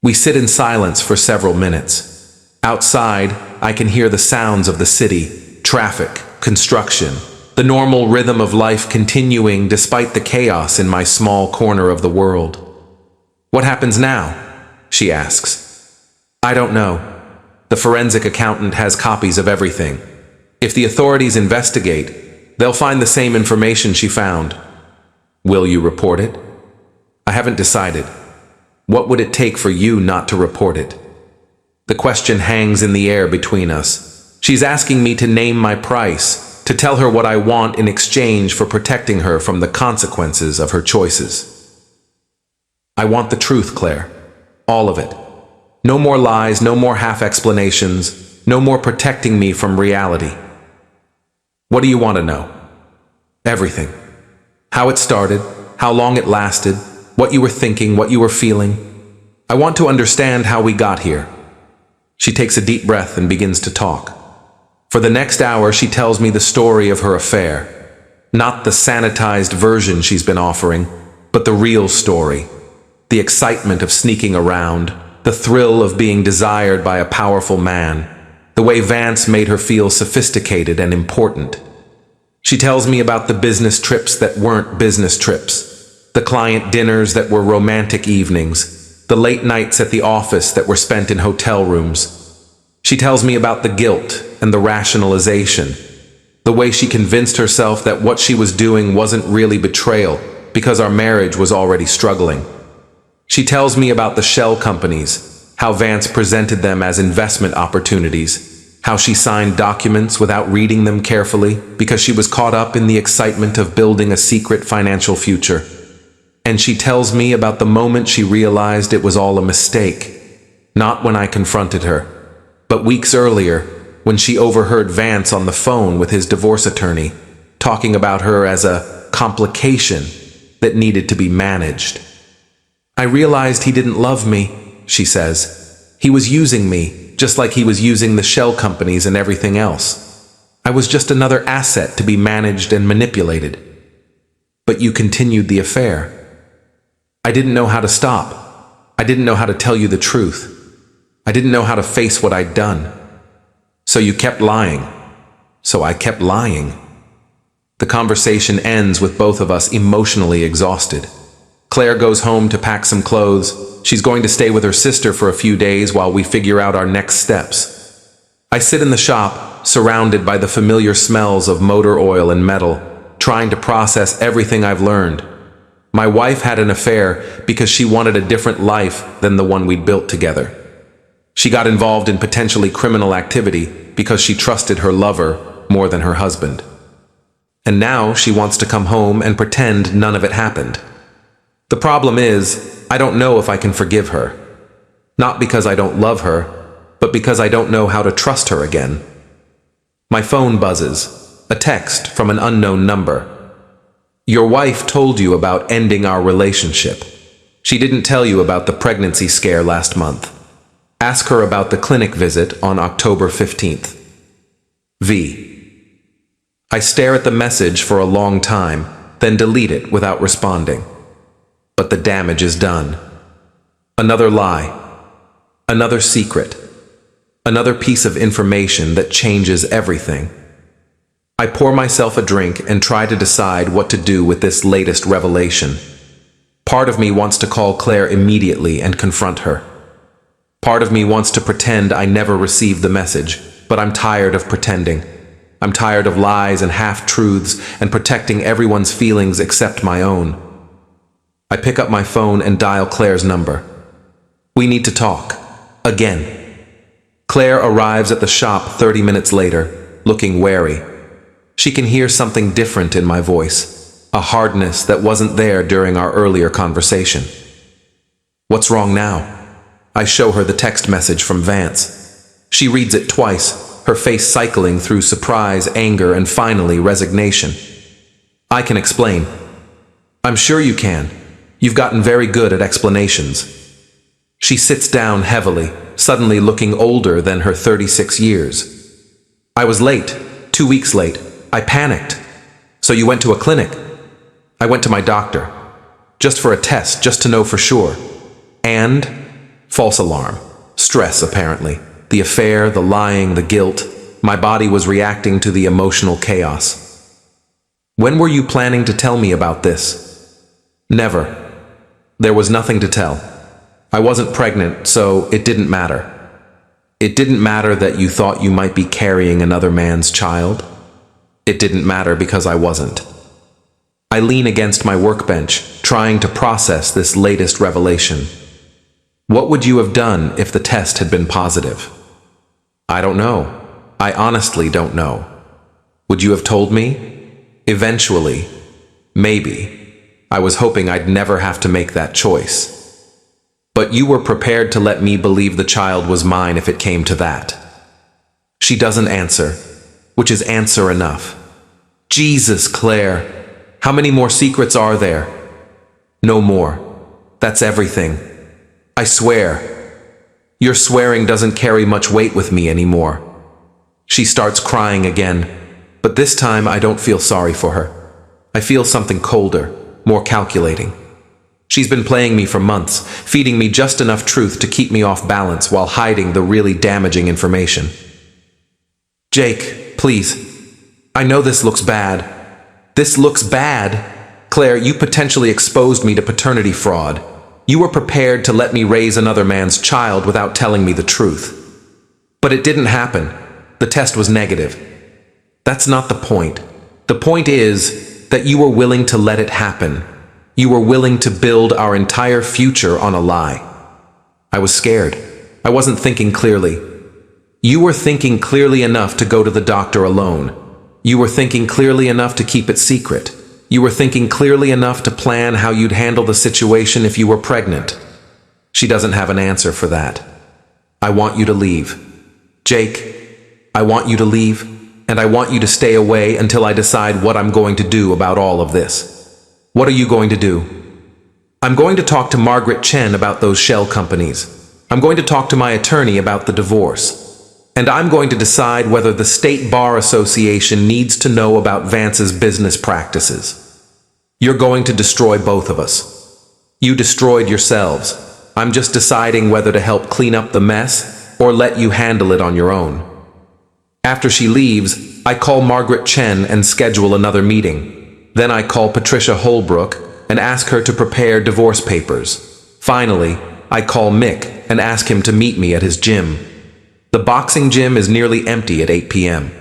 We sit in silence for several minutes. Outside, I can hear the sounds of the city, traffic, construction, the normal rhythm of life continuing despite the chaos in my small corner of the world. What happens now? She asks. I don't know. The forensic accountant has copies of everything. If the authorities investigate, they'll find the same information she found. Will you report it? I haven't decided. What would it take for you not to report it? The question hangs in the air between us. She's asking me to name my price, to tell her what I want in exchange for protecting her from the consequences of her choices. I want the truth, Claire. All of it. No more lies, no more half explanations, no more protecting me from reality. What do you want to know? Everything. How it started, how long it lasted, what you were thinking, what you were feeling. I want to understand how we got here. She takes a deep breath and begins to talk. For the next hour, she tells me the story of her affair. Not the sanitized version she's been offering, but the real story. The excitement of sneaking around, the thrill of being desired by a powerful man, the way Vance made her feel sophisticated and important. She tells me about the business trips that weren't business trips, the client dinners that were romantic evenings, the late nights at the office that were spent in hotel rooms. She tells me about the guilt and the rationalization, the way she convinced herself that what she was doing wasn't really betrayal because our marriage was already struggling. She tells me about the shell companies, how Vance presented them as investment opportunities, how she signed documents without reading them carefully because she was caught up in the excitement of building a secret financial future. And she tells me about the moment she realized it was all a mistake, not when I confronted her, but weeks earlier when she overheard Vance on the phone with his divorce attorney, talking about her as a complication that needed to be managed. I realized he didn't love me, she says. He was using me, just like he was using the shell companies and everything else. I was just another asset to be managed and manipulated. But you continued the affair. I didn't know how to stop. I didn't know how to tell you the truth. I didn't know how to face what I'd done. So you kept lying. So I kept lying. The conversation ends with both of us emotionally exhausted. Claire goes home to pack some clothes. She's going to stay with her sister for a few days while we figure out our next steps. I sit in the shop, surrounded by the familiar smells of motor oil and metal, trying to process everything I've learned. My wife had an affair because she wanted a different life than the one we'd built together. She got involved in potentially criminal activity because she trusted her lover more than her husband. And now she wants to come home and pretend none of it happened. The problem is, I don't know if I can forgive her. Not because I don't love her, but because I don't know how to trust her again. My phone buzzes, a text from an unknown number. Your wife told you about ending our relationship. She didn't tell you about the pregnancy scare last month. Ask her about the clinic visit on October 15th. V. I stare at the message for a long time, then delete it without responding. But the damage is done. Another lie. Another secret. Another piece of information that changes everything. I pour myself a drink and try to decide what to do with this latest revelation. Part of me wants to call Claire immediately and confront her. Part of me wants to pretend I never received the message, but I'm tired of pretending. I'm tired of lies and half-truths and protecting everyone's feelings except my own. I pick up my phone and dial Claire's number. We need to talk. Again. Claire arrives at the shop 30 minutes later, looking wary. She can hear something different in my voice, a hardness that wasn't there during our earlier conversation. What's wrong now? I show her the text message from Vance. She reads it twice, her face cycling through surprise, anger, and finally resignation. I can explain. I'm sure you can. You've gotten very good at explanations. She sits down heavily, suddenly looking older than her 36 years. I was late, 2 weeks late. I panicked. So you went to a clinic? I went to my doctor. Just for a test, just to know for sure. And? False alarm. Stress, apparently. The affair, the lying, the guilt. My body was reacting to the emotional chaos. When were you planning to tell me about this? Never. There was nothing to tell. I wasn't pregnant, so it didn't matter. It didn't matter that you thought you might be carrying another man's child. It didn't matter because I wasn't. I lean against my workbench, trying to process this latest revelation. What would you have done if the test had been positive? I don't know. I honestly don't know. Would you have told me? Eventually. Maybe. I was hoping I'd never have to make that choice. But you were prepared to let me believe the child was mine if it came to that. She doesn't answer, which is answer enough. Jesus, Claire, how many more secrets are there? No more. That's everything. I swear. Your swearing doesn't carry much weight with me anymore. She starts crying again, but this time I don't feel sorry for her. I feel something colder, more calculating. She's been playing me for months, feeding me just enough truth to keep me off balance while hiding the really damaging information. Jake, please. I know this looks bad. This looks bad. Claire, you potentially exposed me to paternity fraud. You were prepared to let me raise another man's child without telling me the truth. But it didn't happen. The test was negative. That's not the point. The point is that you were willing to let it happen. You were willing to build our entire future on a lie. I was scared. I wasn't thinking clearly. You were thinking clearly enough to go to the doctor alone. You were thinking clearly enough to keep it secret. You were thinking clearly enough to plan how you'd handle the situation if you were pregnant. She doesn't have an answer for that. I want you to leave. Jake, I want you to leave, and I want you to stay away until I decide what I'm going to do about all of this. What are you going to do? I'm going to talk to Margaret Chen about those shell companies. I'm going to talk to my attorney about the divorce. And I'm going to decide whether the State Bar Association needs to know about Vance's business practices. You're going to destroy both of us. You destroyed yourselves. I'm just deciding whether to help clean up the mess or let you handle it on your own. After she leaves, I call Margaret Chen and schedule another meeting. Then I call Patricia Holbrook and ask her to prepare divorce papers. Finally, I call Mick and ask him to meet me at his gym. The boxing gym is nearly empty at 8 p.m.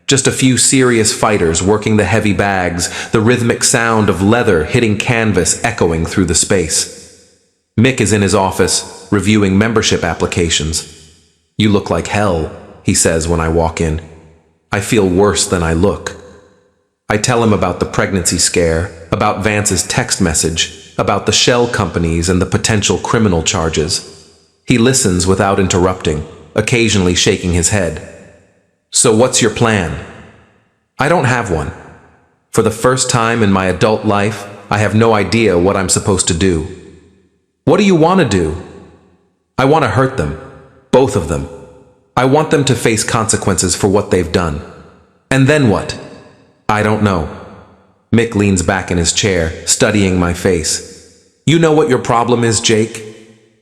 Just a few serious fighters working the heavy bags, the rhythmic sound of leather hitting canvas echoing through the space. Mick is in his office, reviewing membership applications. You look like hell, he says when I walk in. I feel worse than I look. I tell him about the pregnancy scare, about Vance's text message, about the shell companies and the potential criminal charges. He listens without interrupting, occasionally shaking his head. So what's your plan? I don't have one. For the first time in my adult life, I have no idea what I'm supposed to do. What do you want to do? I want to hurt them. Both of them. I want them to face consequences for what they've done. And then what? I don't know. Mick leans back in his chair, studying my face. You know what your problem is, Jake?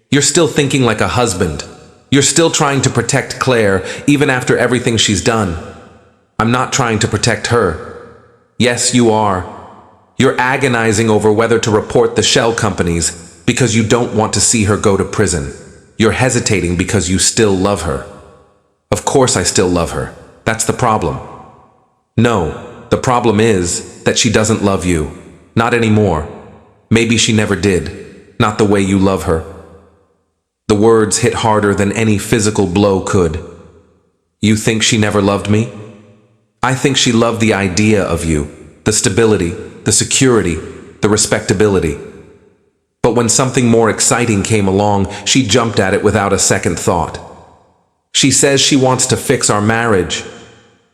You're still thinking like a husband. You're still trying to protect Claire, even after everything she's done. I'm not trying to protect her. Yes, you are. You're agonizing over whether to report the shell companies because you don't want to see her go to prison. You're hesitating because you still love her. Of course I still love her. That's the problem. No. The problem is that she doesn't love you. Not anymore. Maybe she never did. Not the way you love her. The words hit harder than any physical blow could. You think she never loved me? I think she loved the idea of you, the stability, the security, the respectability. But when something more exciting came along, she jumped at it without a second thought. She says she wants to fix our marriage.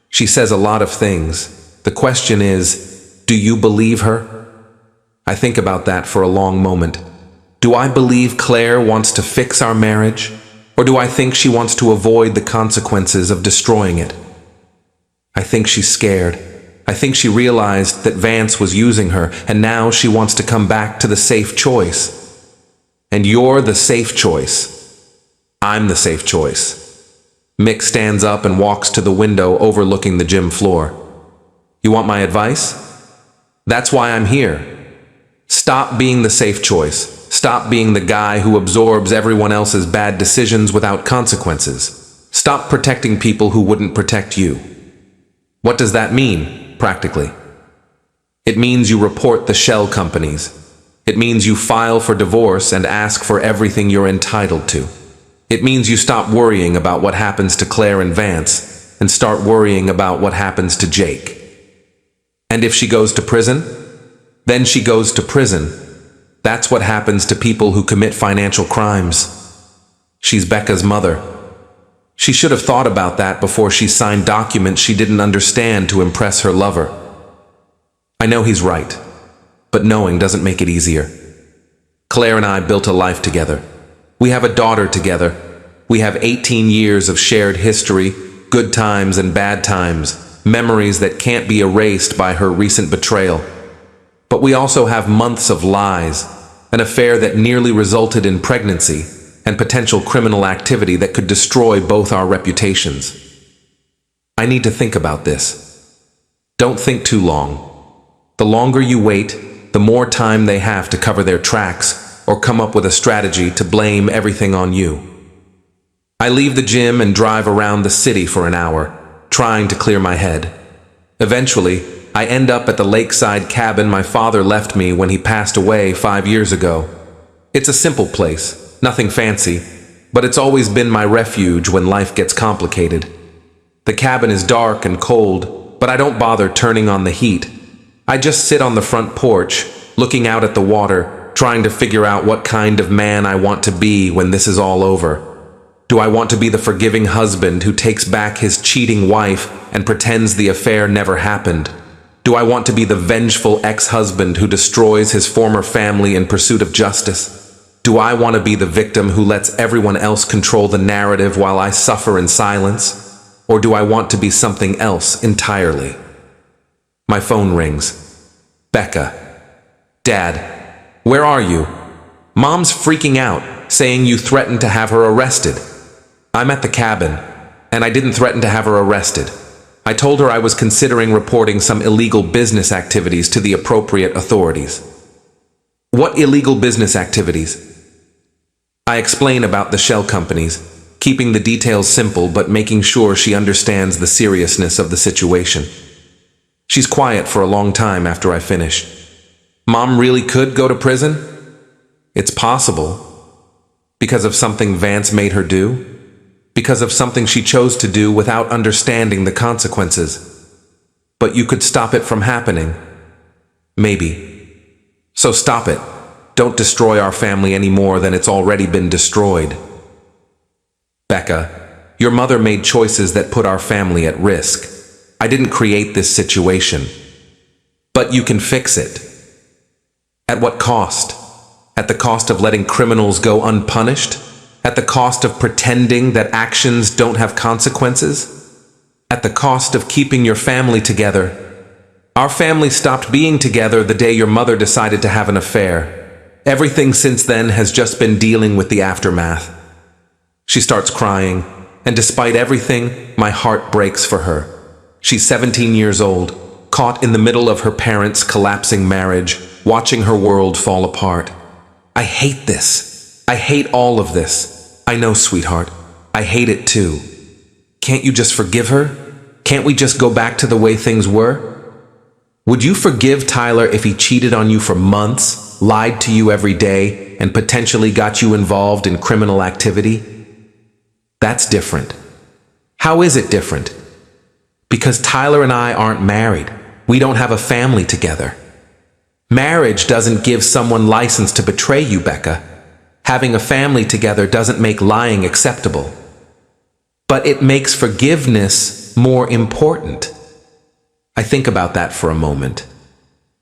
She says a lot of things. The question is, do you believe her? I think about that for a long moment. Do I believe Claire wants to fix our marriage? Or do I think she wants to avoid the consequences of destroying it? I think she's scared. I think she realized that Vance was using her, and now she wants to come back to the safe choice. And you're the safe choice. I'm the safe choice. Mick stands up and walks to the window overlooking the gym floor. You want my advice? That's why I'm here. Stop being the safe choice. Stop being the guy who absorbs everyone else's bad decisions without consequences. Stop protecting people who wouldn't protect you. What does that mean, practically? It means you report the shell companies. It means you file for divorce and ask for everything you're entitled to. It means you stop worrying about what happens to Claire and Vance and start worrying about what happens to Jake. And if she goes to prison, then she goes to prison. That's what happens to people who commit financial crimes. She's Becca's mother. She should have thought about that before she signed documents she didn't understand to impress her lover. I know he's right, but knowing doesn't make it easier. Claire and I built a life together. We have a daughter together. We have 18 years of shared history, good times and bad times, memories that can't be erased by her recent betrayal. But we also have months of lies, an affair that nearly resulted in pregnancy, and potential criminal activity that could destroy both our reputations. I need to think about this. Don't think too long. The longer you wait, the more time they have to cover their tracks or come up with a strategy to blame everything on you. I leave the gym and drive around the city for an hour, trying to clear my head. Eventually, I end up at the lakeside cabin my father left me when he passed away 5 years ago. It's a simple place, nothing fancy, but it's always been my refuge when life gets complicated. The cabin is dark and cold, but I don't bother turning on the heat. I just sit on the front porch, looking out at the water, trying to figure out what kind of man I want to be when this is all over. Do I want to be the forgiving husband who takes back his cheating wife and pretends the affair never happened? Do I want to be the vengeful ex-husband who destroys his former family in pursuit of justice? Do I want to be the victim who lets everyone else control the narrative while I suffer in silence? Or do I want to be something else entirely? My phone rings. Becca. Dad, where are you? Mom's freaking out, saying you threatened to have her arrested. I'm at the cabin, and I didn't threaten to have her arrested. I told her I was considering reporting some illegal business activities to the appropriate authorities. What illegal business activities? I explain about the shell companies, keeping the details simple but making sure she understands the seriousness of the situation. She's quiet for a long time after I finish. Mom really could go to prison? It's possible. Because of something Vance made her do? Because of something she chose to do without understanding the consequences. But you could stop it from happening. Maybe. So stop it. Don't destroy our family any more than it's already been destroyed. Becca, your mother made choices that put our family at risk. I didn't create this situation. But you can fix it. At what cost? At the cost of letting criminals go unpunished? At the cost of pretending that actions don't have consequences? At the cost of keeping your family together? Our family stopped being together the day your mother decided to have an affair. Everything since then has just been dealing with the aftermath. She starts crying, and despite everything, my heart breaks for her. She's 17 years old, caught in the middle of her parents' collapsing marriage, watching her world fall apart. I hate this. I hate all of this. I know, sweetheart. I hate it too. Can't you just forgive her? Can't we just go back to the way things were? Would you forgive Tyler if he cheated on you for months, lied to you every day, and potentially got you involved in criminal activity? That's different. How is it different? Because Tyler and I aren't married. We don't have a family together. Marriage doesn't give someone license to betray you, Becca. Having a family together doesn't make lying acceptable. But it makes forgiveness more important. I think about that for a moment.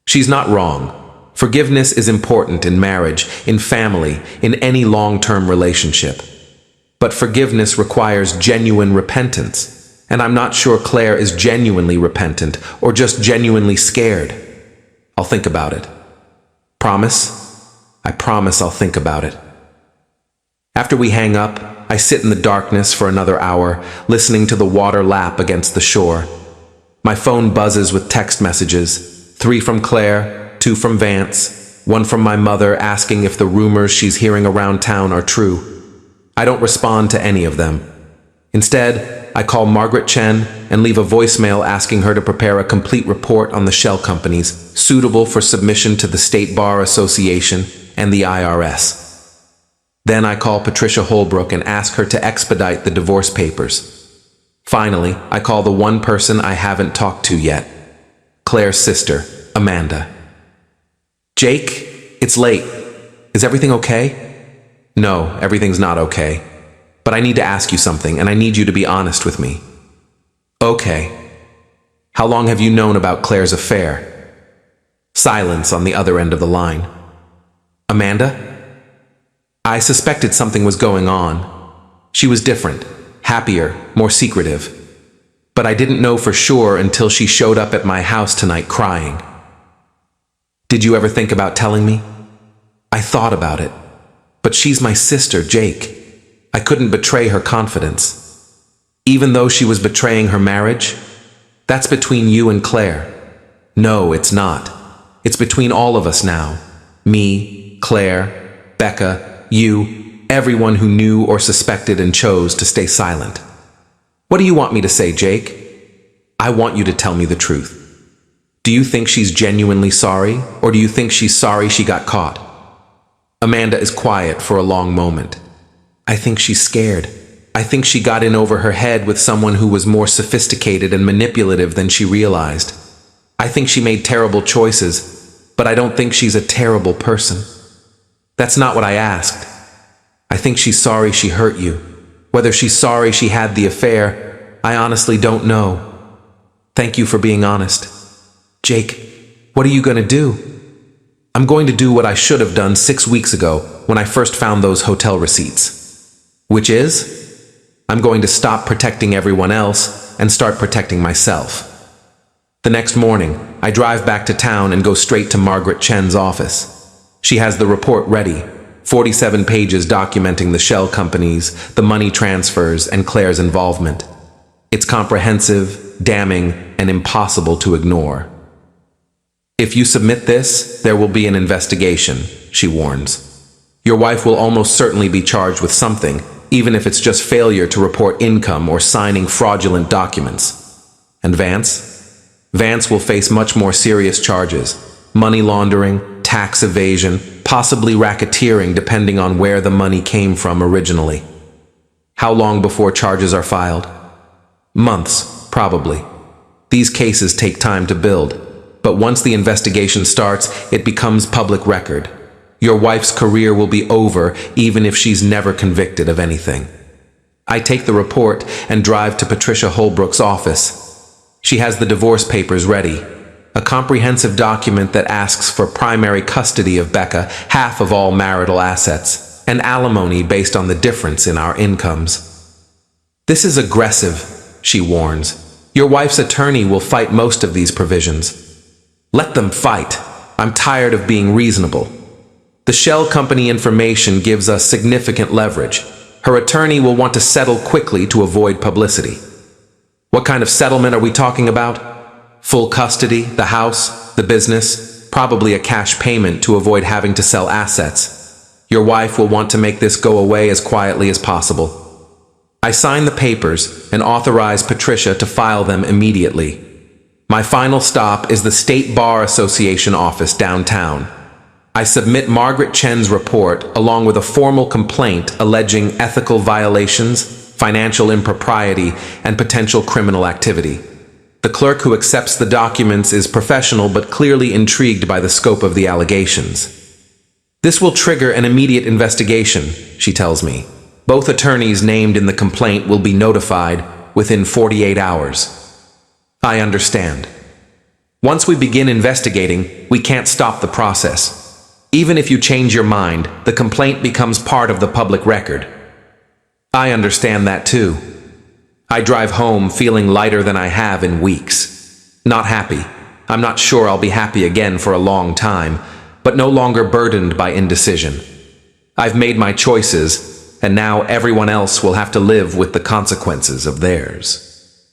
She's not wrong. Forgiveness is important in marriage, in family, in any long-term relationship. But forgiveness requires genuine repentance, and I'm not sure Claire is genuinely repentant or just genuinely scared. I'll think about it. Promise? I promise I'll think about it. After we hang up, I sit in the darkness for another hour, listening to the water lap against the shore. My phone buzzes with text messages, 3 from Claire, 2 from Vance, 1 from my mother asking if the rumors she's hearing around town are true. I don't respond to any of them. Instead, I call Margaret Chen and leave a voicemail asking her to prepare a complete report on the shell companies, suitable for submission to the State Bar Association and the IRS. Then I call Patricia Holbrook and ask her to expedite the divorce papers. Finally, I call the one person I haven't talked to yet, Claire's sister, Amanda. Jake, it's late. Is everything okay? No, everything's not okay. But I need to ask you something, and I need you to be honest with me. Okay. How long have you known about Claire's affair? Silence on the other end of the line. Amanda? I suspected something was going on. She was different, happier, more secretive. But I didn't know for sure until she showed up at my house tonight crying. Did you ever think about telling me? I thought about it. But she's my sister, Jake. I couldn't betray her confidence. Even though she was betraying her marriage? That's between you and Claire. No, it's not. It's between all of us now. Me, Claire, Becca, you, everyone who knew or suspected and chose to stay silent. What do you want me to say, Jake? I want you to tell me the truth. Do you think she's genuinely sorry, or do you think she's sorry she got caught? Amanda is quiet for a long moment. I think she's scared. I think she got in over her head with someone who was more sophisticated and manipulative than she realized. I think she made terrible choices, but I don't think she's a terrible person. That's not what I asked. I think she's sorry she hurt you. Whether she's sorry she had the affair, I honestly don't know. Thank you for being honest. Jake, what are you going to do? I'm going to do what I should have done 6 weeks ago when I first found those hotel receipts. Which is, I'm going to stop protecting everyone else and start protecting myself. The next morning, I drive back to town and go straight to Margaret Chen's office. She has the report ready, 47 pages documenting the shell companies, the money transfers, and Claire's involvement. It's comprehensive, damning, and impossible to ignore. If you submit this, there will be an investigation, she warns. Your wife will almost certainly be charged with something, even if it's just failure to report income or signing fraudulent documents. And Vance? Vance will face much more serious charges. Money laundering, tax evasion, possibly racketeering depending on where the money came from originally. How long before charges are filed? Months, probably. These cases take time to build. But once the investigation starts, it becomes public record. Your wife's career will be over even if she's never convicted of anything. I take the report and drive to Patricia Holbrook's office. She has the divorce papers ready, a comprehensive document that asks for primary custody of Becca, half of all marital assets, and alimony based on the difference in our incomes. This is aggressive, she warns. Your wife's attorney will fight most of these provisions. Let them fight. I'm tired of being reasonable. The shell company information gives us significant leverage. Her attorney will want to settle quickly to avoid publicity. What kind of settlement are we talking about? Full custody, the house, the business, probably a cash payment to avoid having to sell assets. Your wife will want to make this go away as quietly as possible. I sign the papers and authorize Patricia to file them immediately. My final stop is the State Bar Association office downtown. I submit Margaret Chen's report along with a formal complaint alleging ethical violations, financial impropriety, and potential criminal activity. The clerk who accepts the documents is professional but clearly intrigued by the scope of the allegations. This will trigger an immediate investigation, she tells me. Both attorneys named in the complaint will be notified within 48 hours. I understand. Once we begin investigating, we can't stop the process. Even if you change your mind, the complaint becomes part of the public record. I understand that too. I drive home feeling lighter than I have in weeks. Not happy. I'm not sure I'll be happy again for a long time, but no longer burdened by indecision. I've made my choices, and now everyone else will have to live with the consequences of theirs.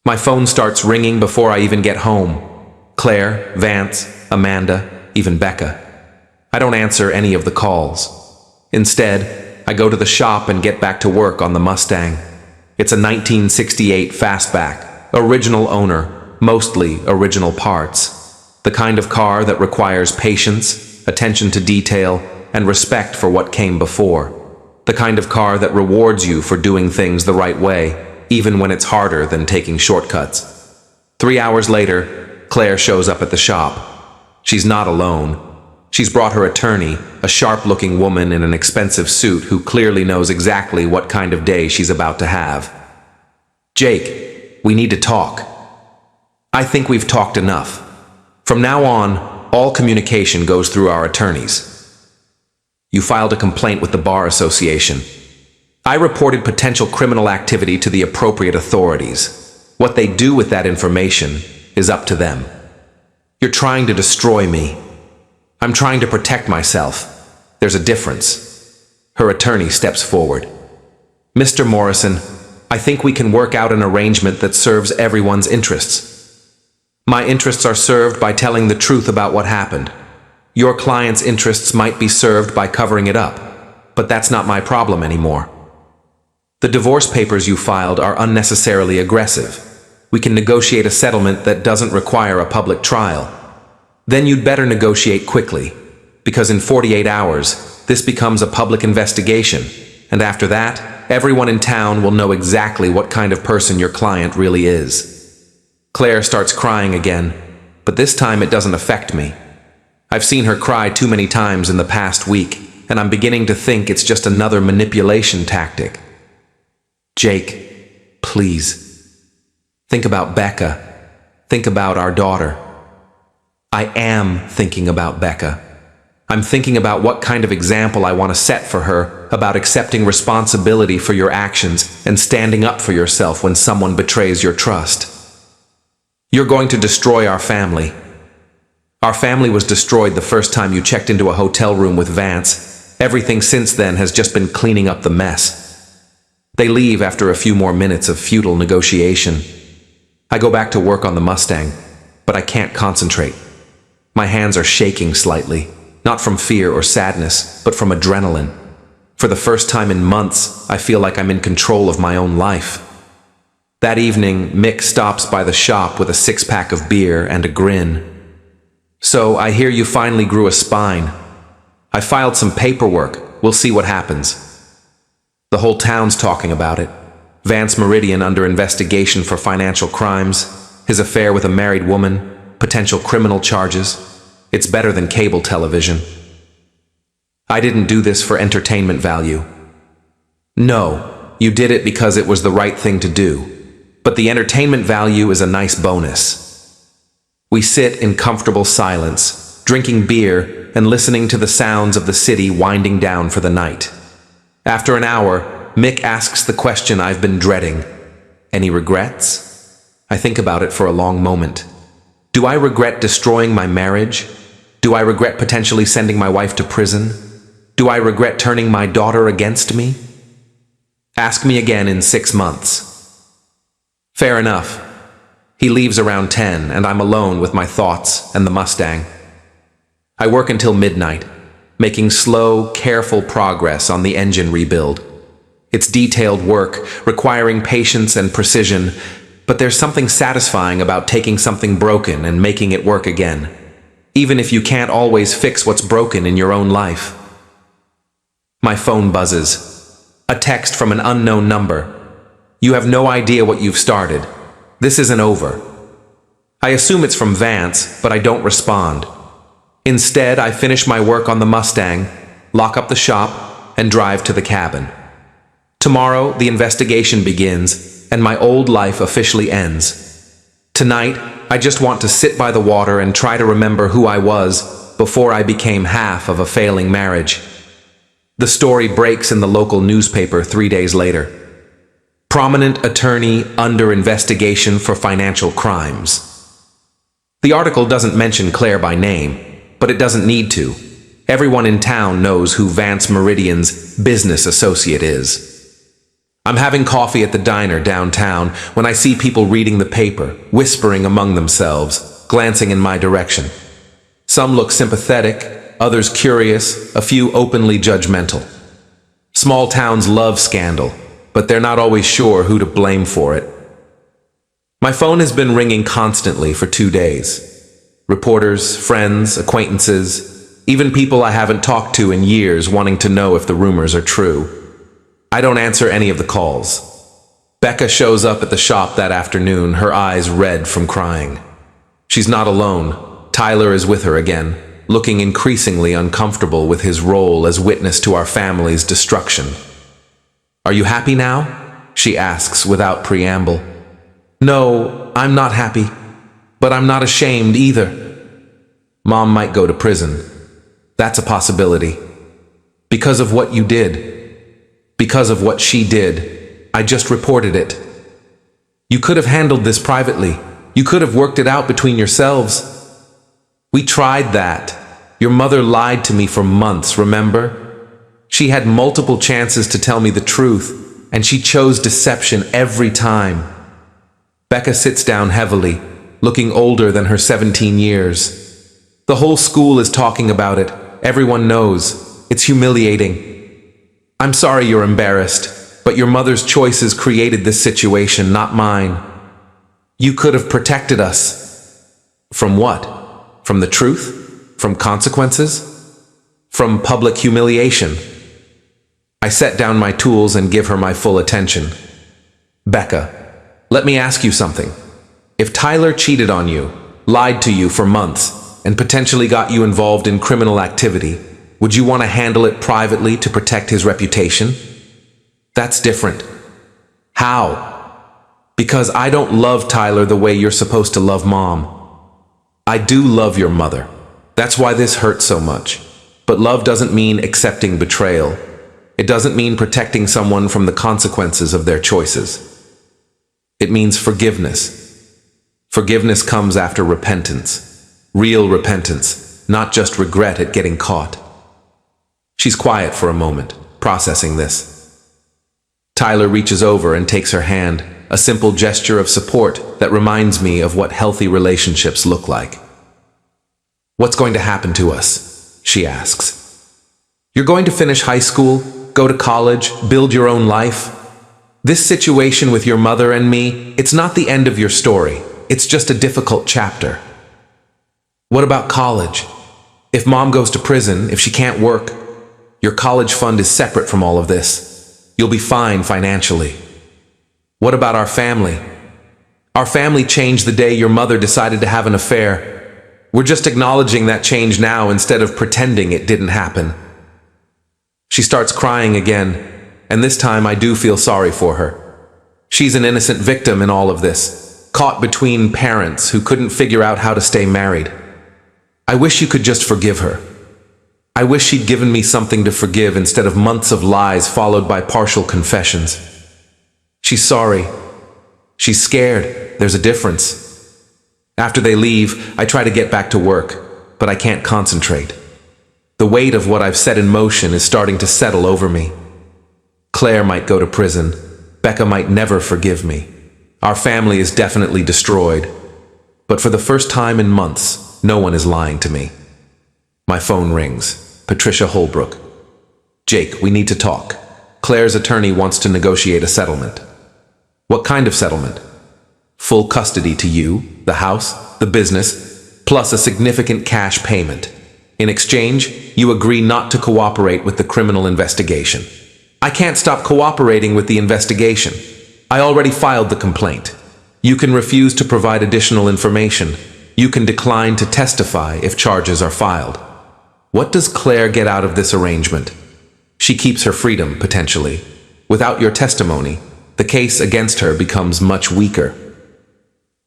My phone starts ringing before I even get home. Claire, Vance, Amanda, even Becca. I don't answer any of the calls. Instead, I go to the shop and get back to work on the Mustang. It's a 1968 fastback, original owner, mostly original parts. The kind of car that requires patience, attention to detail, and respect for what came before. The kind of car that rewards you for doing things the right way, even when it's harder than taking shortcuts. 3 hours later, Claire shows up at the shop. She's not alone. She's brought her attorney, a sharp-looking woman in an expensive suit who clearly knows exactly what kind of day she's about to have. Jake, we need to talk. I think we've talked enough. From now on, all communication goes through our attorneys. You filed a complaint with the Bar Association. I reported potential criminal activity to the appropriate authorities. What they do with that information is up to them. You're trying to destroy me. I'm trying to protect myself. There's a difference. Her attorney steps forward. Mr. Morrison, I think we can work out an arrangement that serves everyone's interests. My interests are served by telling the truth about what happened. Your client's interests might be served by covering it up, but that's not my problem anymore. The divorce papers you filed are unnecessarily aggressive. We can negotiate a settlement that doesn't require a public trial. Then you'd better negotiate quickly, because in 48 hours, this becomes a public investigation, and after that, everyone in town will know exactly what kind of person your client really is. Claire starts crying again, but this time it doesn't affect me. I've seen her cry too many times in the past week, and I'm beginning to think it's just another manipulation tactic. Jake, please. Think about Becca. Think about our daughter. I am thinking about Becca. I'm thinking about what kind of example I want to set for her, about accepting responsibility for your actions and standing up for yourself when someone betrays your trust. You're going to destroy our family. Our family was destroyed the first time you checked into a hotel room with Vance. Everything since then has just been cleaning up the mess. They leave after a few more minutes of futile negotiation. I go back to work on the Mustang, but I can't concentrate. My hands are shaking slightly, not from fear or sadness, but from adrenaline. For the first time in months, I feel like I'm in control of my own life. That evening, Mick stops by the shop with a 6-pack of beer and a grin. So, I hear you finally grew a spine. I filed some paperwork. We'll see what happens. The whole town's talking about it. Vance Meridian under investigation for financial crimes, his affair with a married woman, potential criminal charges. It's better than cable television. I didn't do this for entertainment value. No, you did it because it was the right thing to do. But the entertainment value is a nice bonus. We sit in comfortable silence, drinking beer and listening to the sounds of the city winding down for the night. After an hour, Mick asks the question I've been dreading. Any regrets? I think about it for a long moment. Do I regret destroying my marriage? Do I regret potentially sending my wife to prison? Do I regret turning my daughter against me? Ask me again in 6 months. Fair enough. He leaves around 10, and I'm alone with my thoughts and the Mustang. I work until midnight, making slow, careful progress on the engine rebuild. It's detailed work, requiring patience and precision, but there's something satisfying about taking something broken and making it work again, even if you can't always fix what's broken in your own life. My phone buzzes. A text from an unknown number. You have no idea what you've started. This isn't over. I assume it's from Vance, but I don't respond. Instead, I finish my work on the Mustang, lock up the shop, and drive to the cabin. Tomorrow, the investigation begins, and my old life officially ends. Tonight, I just want to sit by the water and try to remember who I was before I became half of a failing marriage. The story breaks in the local newspaper 3 days later. Prominent attorney under investigation for financial crimes. The article doesn't mention Claire by name, but it doesn't need to. Everyone in town knows who Vance Meridian's business associate is. I'm having coffee at the diner downtown when I see people reading the paper, whispering among themselves, glancing in my direction. Some look sympathetic, others curious, a few openly judgmental. Small towns love scandal, but they're not always sure who to blame for it. My phone has been ringing constantly for 2 days. Reporters, friends, acquaintances, even people I haven't talked to in years wanting to know if the rumors are true. I don't answer any of the calls. Becca shows up at the shop that afternoon, her eyes red from crying. She's not alone. Tyler is with her again, looking increasingly uncomfortable with his role as witness to our family's destruction. "Are you happy now?" she asks without preamble. "No, I'm not happy, but I'm not ashamed either. Mom might go to prison. That's a possibility. Because of what you did. Because of what she did. I just reported it. You could have handled this privately. You could have worked it out between yourselves. We tried that. Your mother lied to me for months, remember? She had multiple chances to tell me the truth, and she chose deception every time." Becca sits down heavily, looking older than her 17 years. "The whole school is talking about it. Everyone knows. It's humiliating. I'm sorry you're embarrassed, but your mother's choices created this situation, not mine. You could have protected us." From what? From the truth? From consequences? From public humiliation? I set down my tools and give her my full attention. "Becca, let me ask you something. If Tyler cheated on you, lied to you for months, and potentially got you involved in criminal activity, would you want to handle it privately to protect his reputation? That's different." "How?" "Because I don't love Tyler the way you're supposed to love Mom. I do love your mother. That's why this hurts so much. But love doesn't mean accepting betrayal. It doesn't mean protecting someone from the consequences of their choices. It means forgiveness. Forgiveness comes after repentance. Real repentance, not just regret at getting caught." She's quiet for a moment, processing this. Tyler reaches over and takes her hand, a simple gesture of support that reminds me of what healthy relationships look like. "What's going to happen to us?" she asks. "You're going to finish high school, go to college, build your own life. This situation with your mother and me, it's not the end of your story. It's just a difficult chapter." "What about college? If Mom goes to prison, if she can't work, your college fund is separate from all of this. You'll be fine financially." "What about our family?" "Our family changed the day your mother decided to have an affair. We're just acknowledging that change now instead of pretending it didn't happen." She starts crying again, and this time I do feel sorry for her. She's an innocent victim in all of this, caught between parents who couldn't figure out how to stay married. I wish you could just forgive her. I wish she'd given me something to forgive instead of months of lies followed by partial confessions. She's sorry. She's scared. There's a difference. After they leave, I try to get back to work, but I can't concentrate. The weight of what I've set in motion is starting to settle over me. Claire might go to prison. Becca might never forgive me. Our family is definitely destroyed. But for the first time in months, no one is lying to me. My phone rings. Patricia Holbrook. "Jake, we need to talk. Claire's attorney wants to negotiate a settlement." "What kind of settlement?" "Full custody to you, the house, the business, plus a significant cash payment. In exchange, you agree not to cooperate with the criminal investigation." "I can't stop cooperating with the investigation. I already filed the complaint. You can refuse to provide additional information. You can decline to testify if charges are filed. What does Claire get out of this arrangement? She keeps her freedom, potentially. Without your testimony, the case against her becomes much weaker."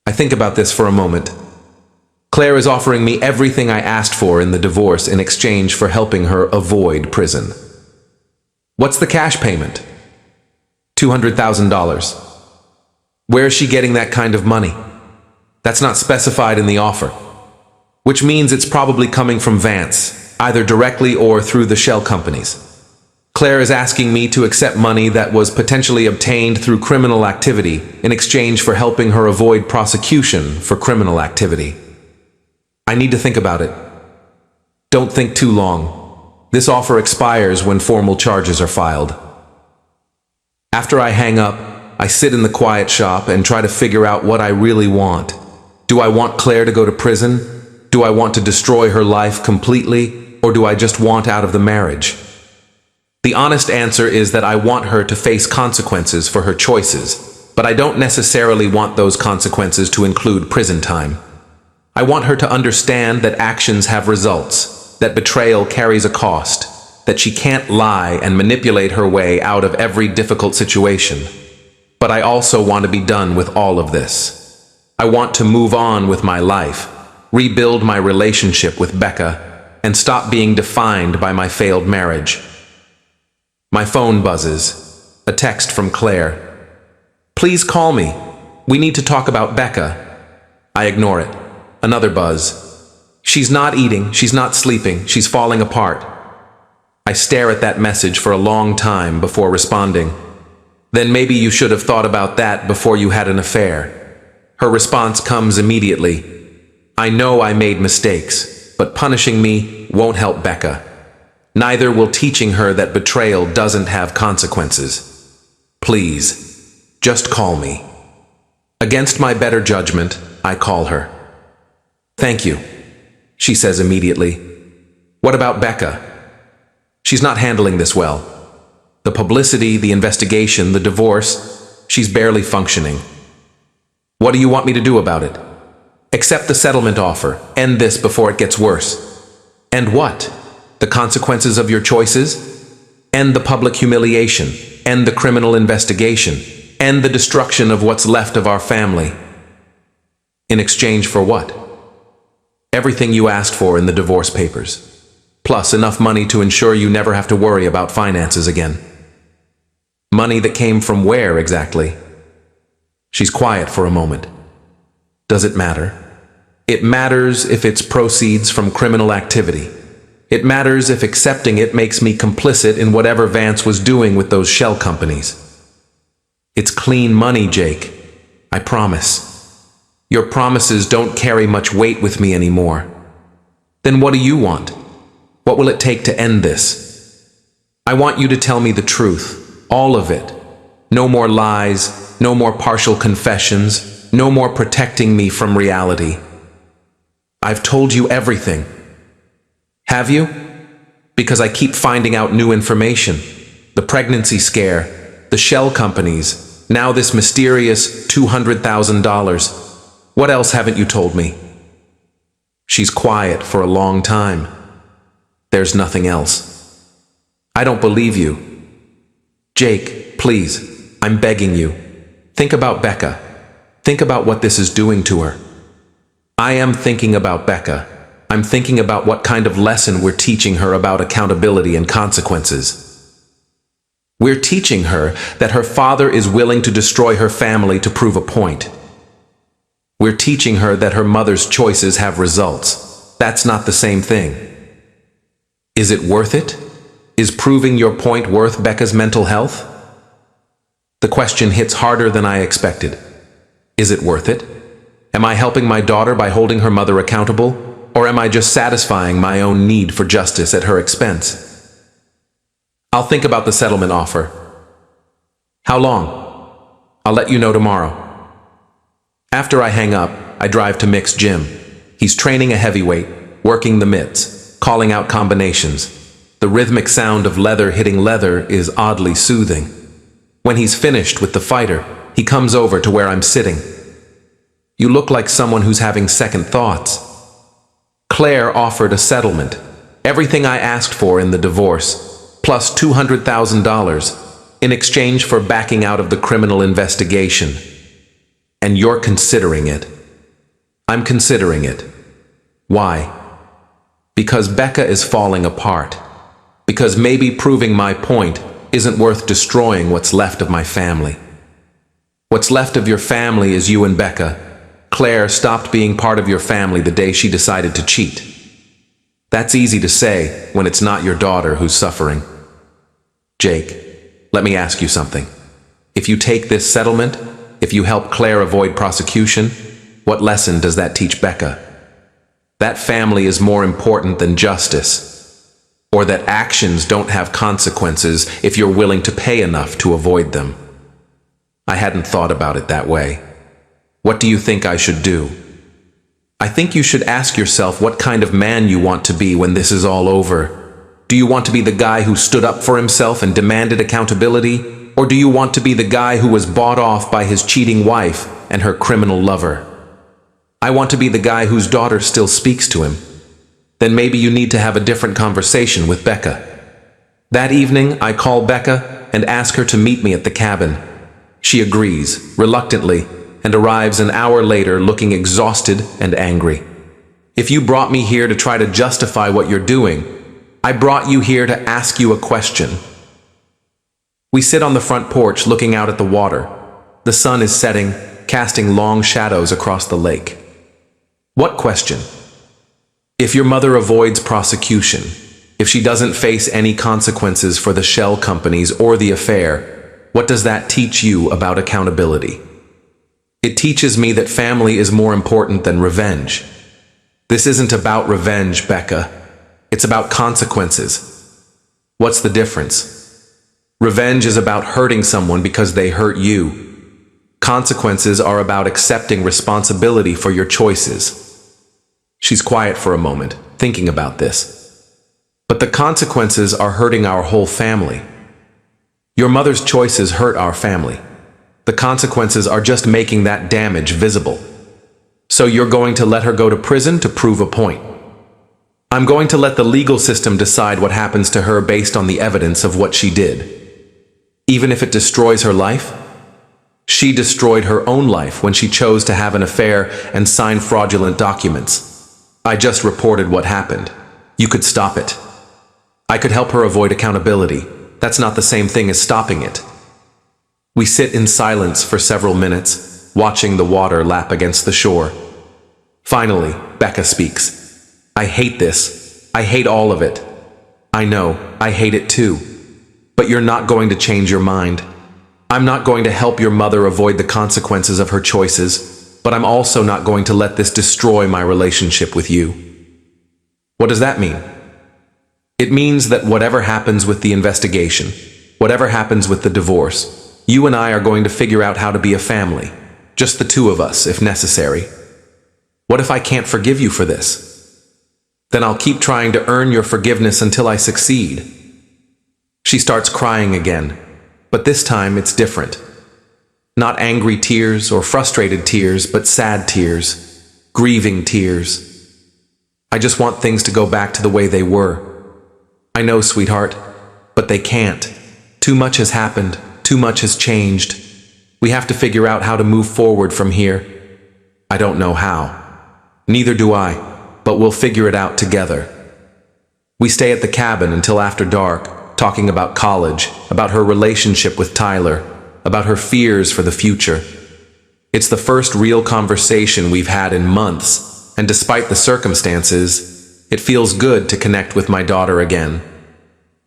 I think about this for a moment. Claire is offering me everything I asked for in the divorce in exchange for helping her avoid prison. What's the cash payment? $200,000. Where is she getting that kind of money? That's not specified in the offer, which means it's probably coming from Vance, either directly or through the shell companies. Claire is asking me to accept money that was potentially obtained through criminal activity in exchange for helping her avoid prosecution for criminal activity. I need to think about it. Don't think too long. This offer expires when formal charges are filed. After I hang up, I sit in the quiet shop and try to figure out what I really want. Do I want Claire to go to prison? Do I want to destroy her life completely? Or do I just want out of the marriage? The honest answer is that I want her to face consequences for her choices, but I don't necessarily want those consequences to include prison time. I want her to understand that actions have results, that betrayal carries a cost, that she can't lie and manipulate her way out of every difficult situation. But I also want to be done with all of this. I want to move on with my life, rebuild my relationship with Becca, and stop being defined by my failed marriage. My phone buzzes. A text from Claire. Please call me. We need to talk about Becca. I ignore it. Another buzz. She's not eating, she's not sleeping, she's falling apart. I stare at that message for a long time before responding. Then maybe you should have thought about that before you had an affair. Her response comes immediately. I know I made mistakes, but punishing me won't help Becca. Neither will teaching her that betrayal doesn't have consequences. Please, just call me. Against my better judgment, I call her. Thank you, she says immediately. What about Becca? She's not handling this well. The publicity, the investigation, the divorce, she's barely functioning. What do you want me to do about it? Accept the settlement offer. End this before it gets worse. And what? The consequences of your choices? End the public humiliation. End the criminal investigation. End the destruction of what's left of our family. In exchange for what? Everything you asked for in the divorce papers. Plus enough money to ensure you never have to worry about finances again. Money that came from where exactly? She's quiet for a moment. Does it matter? It matters if it's proceeds from criminal activity. It matters if accepting it makes me complicit in whatever Vance was doing with those shell companies. It's clean money, Jake. I promise. Your promises don't carry much weight with me anymore. Then what do you want? What will it take to end this? I want you to tell me the truth, all of it. No more lies, no more partial confessions, no more protecting me from reality. I've told you everything. Have you? Because I keep finding out new information. The pregnancy scare, the shell companies, now this mysterious $200,000. What else haven't you told me? She's quiet for a long time. There's nothing else. I don't believe you. Jake, please, I'm begging you. Think about Becca. Think about what this is doing to her. I am thinking about Becca. I'm thinking about what kind of lesson we're teaching her about accountability and consequences. We're teaching her that her father is willing to destroy her family to prove a point. We're teaching her that her mother's choices have results. That's not the same thing. Is it worth it? Is proving your point worth Becca's mental health? The question hits harder than I expected. Is it worth it? Am I helping my daughter by holding her mother accountable? Or am I just satisfying my own need for justice at her expense? I'll think about the settlement offer. How long? I'll let you know tomorrow. After I hang up, I drive to Mick's gym. He's training a heavyweight, working the mitts, calling out combinations. The rhythmic sound of leather hitting leather is oddly soothing. When he's finished with the fighter, he comes over to where I'm sitting. You look like someone who's having second thoughts. Claire offered a settlement, everything I asked for in the divorce, plus $200,000 in exchange for backing out of the criminal investigation. And you're considering it. I'm considering it. Why? Because Becca is falling apart. Because maybe proving my point isn't worth destroying what's left of my family. What's left of your family is you and Becca. Claire stopped being part of your family the day she decided to cheat. That's easy to say when it's not your daughter who's suffering. Jake, let me ask you something. If you take this settlement, if you help Claire avoid prosecution, what lesson does that teach Becca? That family is more important than justice, or that actions don't have consequences if you're willing to pay enough to avoid them. I hadn't thought about it that way. What do you think I should do? I think you should ask yourself what kind of man you want to be when this is all over. Do you want to be the guy who stood up for himself and demanded accountability? Or do you want to be the guy who was bought off by his cheating wife and her criminal lover? I want to be the guy whose daughter still speaks to him. Then maybe you need to have a different conversation with Becca. That evening, I call Becca and ask her to meet me at the cabin. She agrees, reluctantly, and arrives an hour later looking exhausted and angry. If you brought me here to try to justify what you're doing, I brought you here to ask you a question. We sit on the front porch looking out at the water. The sun is setting, casting long shadows across the lake. What question? If your mother avoids prosecution, if she doesn't face any consequences for the shell companies or the affair, what does that teach you about accountability? It teaches me that family is more important than revenge. This isn't about revenge, Becca. It's about consequences. What's the difference? Revenge is about hurting someone because they hurt you. Consequences are about accepting responsibility for your choices. She's quiet for a moment, thinking about this. But the consequences are hurting our whole family. Your mother's choices hurt our family. The consequences are just making that damage visible. So you're going to let her go to prison to prove a point. I'm going to let the legal system decide what happens to her based on the evidence of what she did. Even if it destroys her life? She destroyed her own life when she chose to have an affair and sign fraudulent documents. I just reported what happened. You could stop it. I could help her avoid accountability. That's not the same thing as stopping it. We sit in silence for several minutes, watching the water lap against the shore. Finally, Becca speaks. I hate this. I hate all of it. I know, I hate it too. But you're not going to change your mind. I'm not going to help your mother avoid the consequences of her choices, but I'm also not going to let this destroy my relationship with you. What does that mean? It means that whatever happens with the investigation, whatever happens with the divorce, you and I are going to figure out how to be a family. Just the two of us, if necessary. What if I can't forgive you for this? Then I'll keep trying to earn your forgiveness until I succeed. She starts crying again, but this time it's different. Not angry tears or frustrated tears, but sad tears, grieving tears. I just want things to go back to the way they were. I know, sweetheart, but they can't. Too much has happened. Too much has changed. We have to figure out how to move forward from here. I don't know how. Neither do I, but we'll figure it out together. We stay at the cabin until after dark, talking about college, about her relationship with Tyler, about her fears for the future. It's the first real conversation we've had in months, and despite the circumstances, it feels good to connect with my daughter again.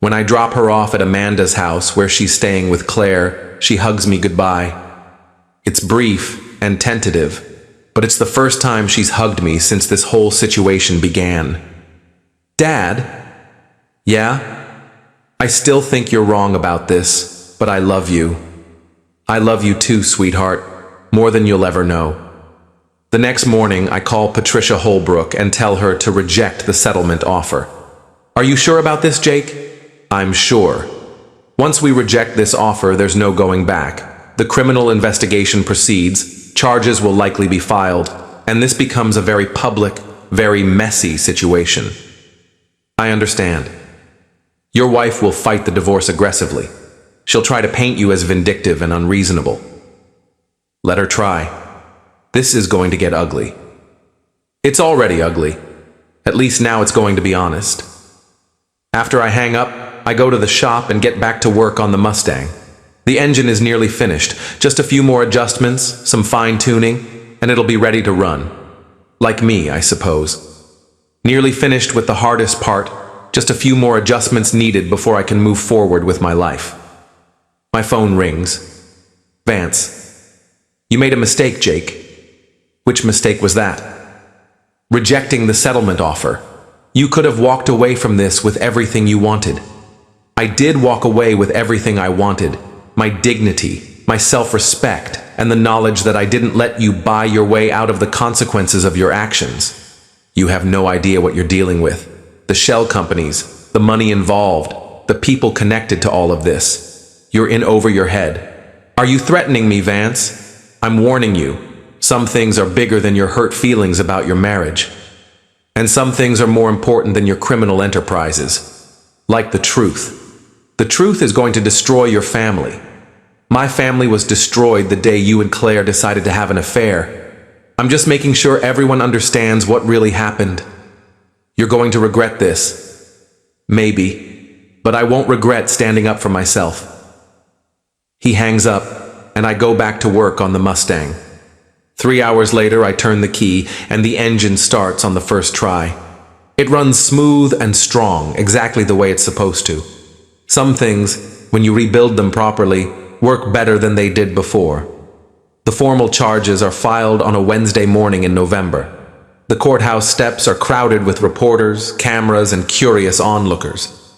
When I drop her off at Amanda's house where she's staying with Claire, she hugs me goodbye. It's brief and tentative, but it's the first time she's hugged me since this whole situation began. Dad? Yeah? I still think you're wrong about this, but I love you. I love you too, sweetheart, more than you'll ever know. The next morning, I call Patricia Holbrook and tell her to reject the settlement offer. Are you sure about this, Jake? I'm sure. Once we reject this offer, there's no going back. The criminal investigation proceeds, charges will likely be filed, and this becomes a very public, very messy situation. I understand. Your wife will fight the divorce aggressively. She'll try to paint you as vindictive and unreasonable. Let her try. This is going to get ugly. It's already ugly. At least now it's going to be honest. After I hang up, I go to the shop and get back to work on the Mustang. The engine is nearly finished, just a few more adjustments, some fine-tuning, and it'll be ready to run. Like me, I suppose. Nearly finished with the hardest part, just a few more adjustments needed before I can move forward with my life. My phone rings. Vance. You made a mistake, Jake. Which mistake was that? Rejecting the settlement offer. You could have walked away from this with everything you wanted. I did walk away with everything I wanted. My dignity, my self-respect, and the knowledge that I didn't let you buy your way out of the consequences of your actions. You have no idea what you're dealing with. The shell companies, the money involved, the people connected to all of this. You're in over your head. Are you threatening me, Vance? I'm warning you. Some things are bigger than your hurt feelings about your marriage. And some things are more important than your criminal enterprises. Like the truth. The truth is going to destroy your family. My family was destroyed the day you and Claire decided to have an affair. I'm just making sure everyone understands what really happened. You're going to regret this. Maybe. But I won't regret standing up for myself. He hangs up, and I go back to work on the Mustang. 3 hours later, I turn the key, and the engine starts on the first try. It runs smooth and strong, exactly the way it's supposed to. Some things, when you rebuild them properly, work better than they did before. The formal charges are filed on a Wednesday morning in November. The courthouse steps are crowded with reporters, cameras, and curious onlookers.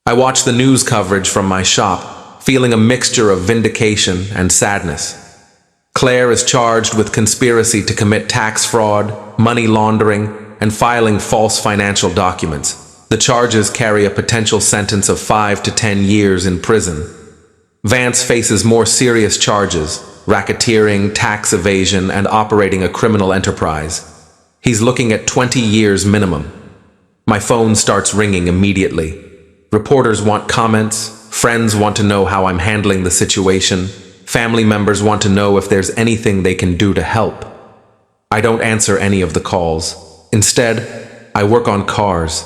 I watch the news coverage from my shop, feeling a mixture of vindication and sadness. Claire is charged with conspiracy to commit tax fraud, money laundering, and filing false financial documents. The charges carry a potential sentence of 5 to 10 years in prison. Vance faces more serious charges: racketeering, tax evasion, and operating a criminal enterprise. He's looking at 20 years minimum. My phone starts ringing immediately. Reporters want comments, friends want to know how I'm handling the situation, family members want to know if there's anything they can do to help. I don't answer any of the calls. Instead, I work on cars.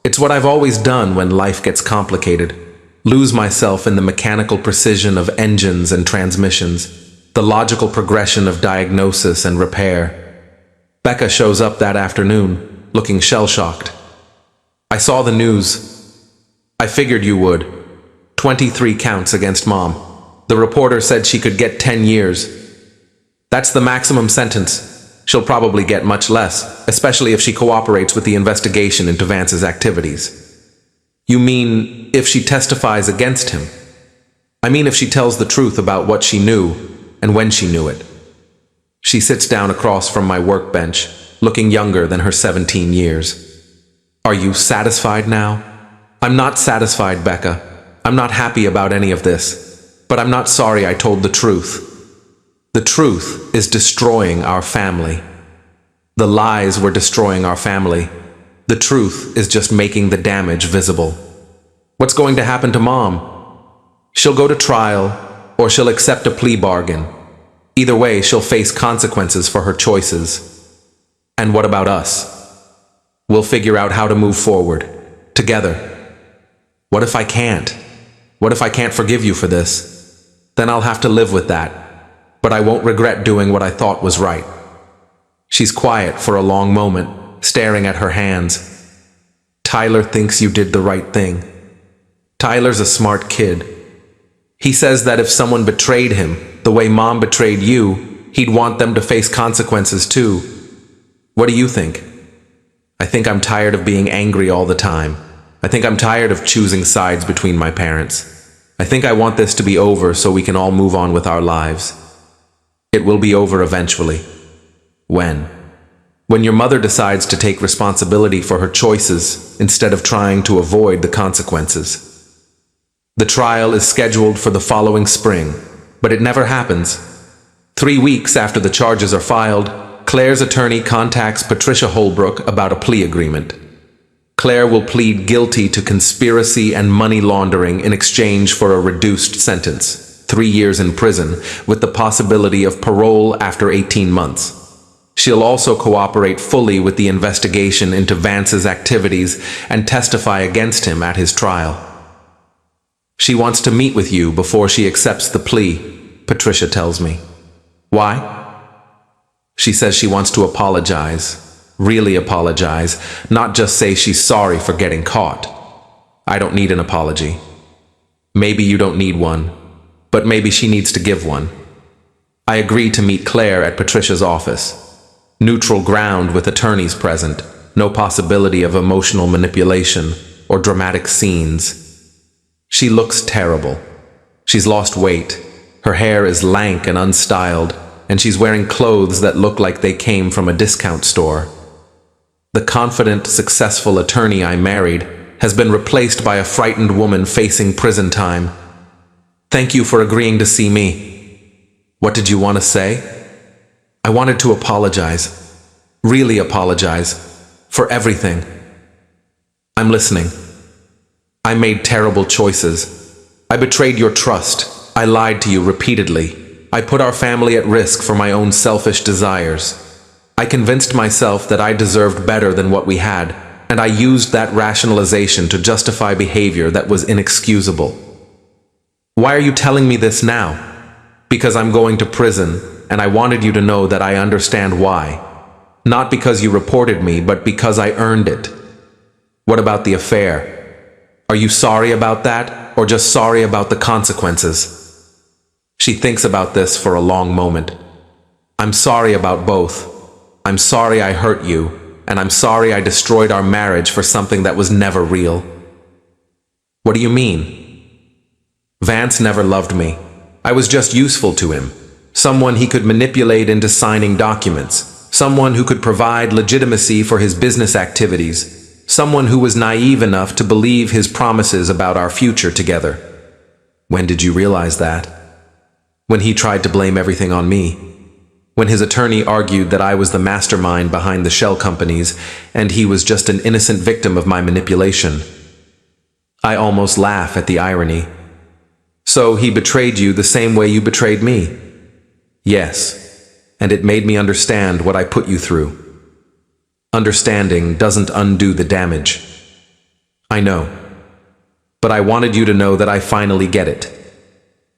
It's what I've always done when life gets complicated. Lose myself in the mechanical precision of engines and transmissions, the logical progression of diagnosis and repair. Becca shows up that afternoon, looking shell-shocked. I saw the news. I figured you would. 23 counts against Mom. The reporter said she could get 10 years. That's the maximum sentence. She'll probably get much less, especially if she cooperates with the investigation into Vance's activities. You mean, if she testifies against him? I mean if she tells the truth about what she knew, and when she knew it. She sits down across from my workbench, looking younger than her 17 years. Are you satisfied now? I'm not satisfied, Becca. I'm not happy about any of this. But I'm not sorry I told the truth. The truth is destroying our family. The lies were destroying our family. The truth is just making the damage visible. What's going to happen to Mom? She'll go to trial, or she'll accept a plea bargain. Either way, she'll face consequences for her choices. And what about us? We'll figure out how to move forward, together. What if I can't? What if I can't forgive you for this? Then I'll have to live with that. But I won't regret doing what I thought was right. She's quiet for a long moment, staring at her hands. Tyler thinks you did the right thing. Tyler's a smart kid. He says that if someone betrayed him, the way Mom betrayed you, he'd want them to face consequences too. What do you think? I think I'm tired of being angry all the time. I think I'm tired of choosing sides between my parents. I think I want this to be over so we can all move on with our lives. It will be over eventually. When? When your mother decides to take responsibility for her choices instead of trying to avoid the consequences. The trial is scheduled for the following spring, but it never happens. 3 weeks after the charges are filed, Claire's attorney contacts Patricia Holbrook about a plea agreement. Claire will plead guilty to conspiracy and money laundering in exchange for a reduced sentence, 3 years in prison, with the possibility of parole after 18 months. She'll also cooperate fully with the investigation into Vance's activities and testify against him at his trial. She wants to meet with you before she accepts the plea, Patricia tells me. Why? She says she wants to apologize, really apologize, not just say she's sorry for getting caught. I don't need an apology. Maybe you don't need one, but maybe she needs to give one. I agree to meet Claire at Patricia's office. Neutral ground with attorneys present, no possibility of emotional manipulation or dramatic scenes. She looks terrible. She's lost weight. Her hair is lank and unstyled, and she's wearing clothes that look like they came from a discount store. The confident, successful attorney I married has been replaced by a frightened woman facing prison time. Thank you for agreeing to see me. What did you want to say? I wanted to apologize. Really apologize. For everything. I'm listening. I made terrible choices. I betrayed your trust. I lied to you repeatedly. I put our family at risk for my own selfish desires. I convinced myself that I deserved better than what we had, and I used that rationalization to justify behavior that was inexcusable. Why are you telling me this now? Because I'm going to prison, and I wanted you to know that I understand why. Not because you reported me, but because I earned it. What about the affair? Are you sorry about that, or just sorry about the consequences? She thinks about this for a long moment. I'm sorry about both. I'm sorry I hurt you, and I'm sorry I destroyed our marriage for something that was never real. What do you mean? Vance never loved me. I was just useful to him. Someone he could manipulate into signing documents. Someone who could provide legitimacy for his business activities. Someone who was naive enough to believe his promises about our future together. When did you realize that? When he tried to blame everything on me. When his attorney argued that I was the mastermind behind the shell companies and he was just an innocent victim of my manipulation. I almost laugh at the irony. So he betrayed you the same way you betrayed me? Yes, and it made me understand what I put you through. Understanding doesn't undo the damage. I know. But I wanted you to know that I finally get it.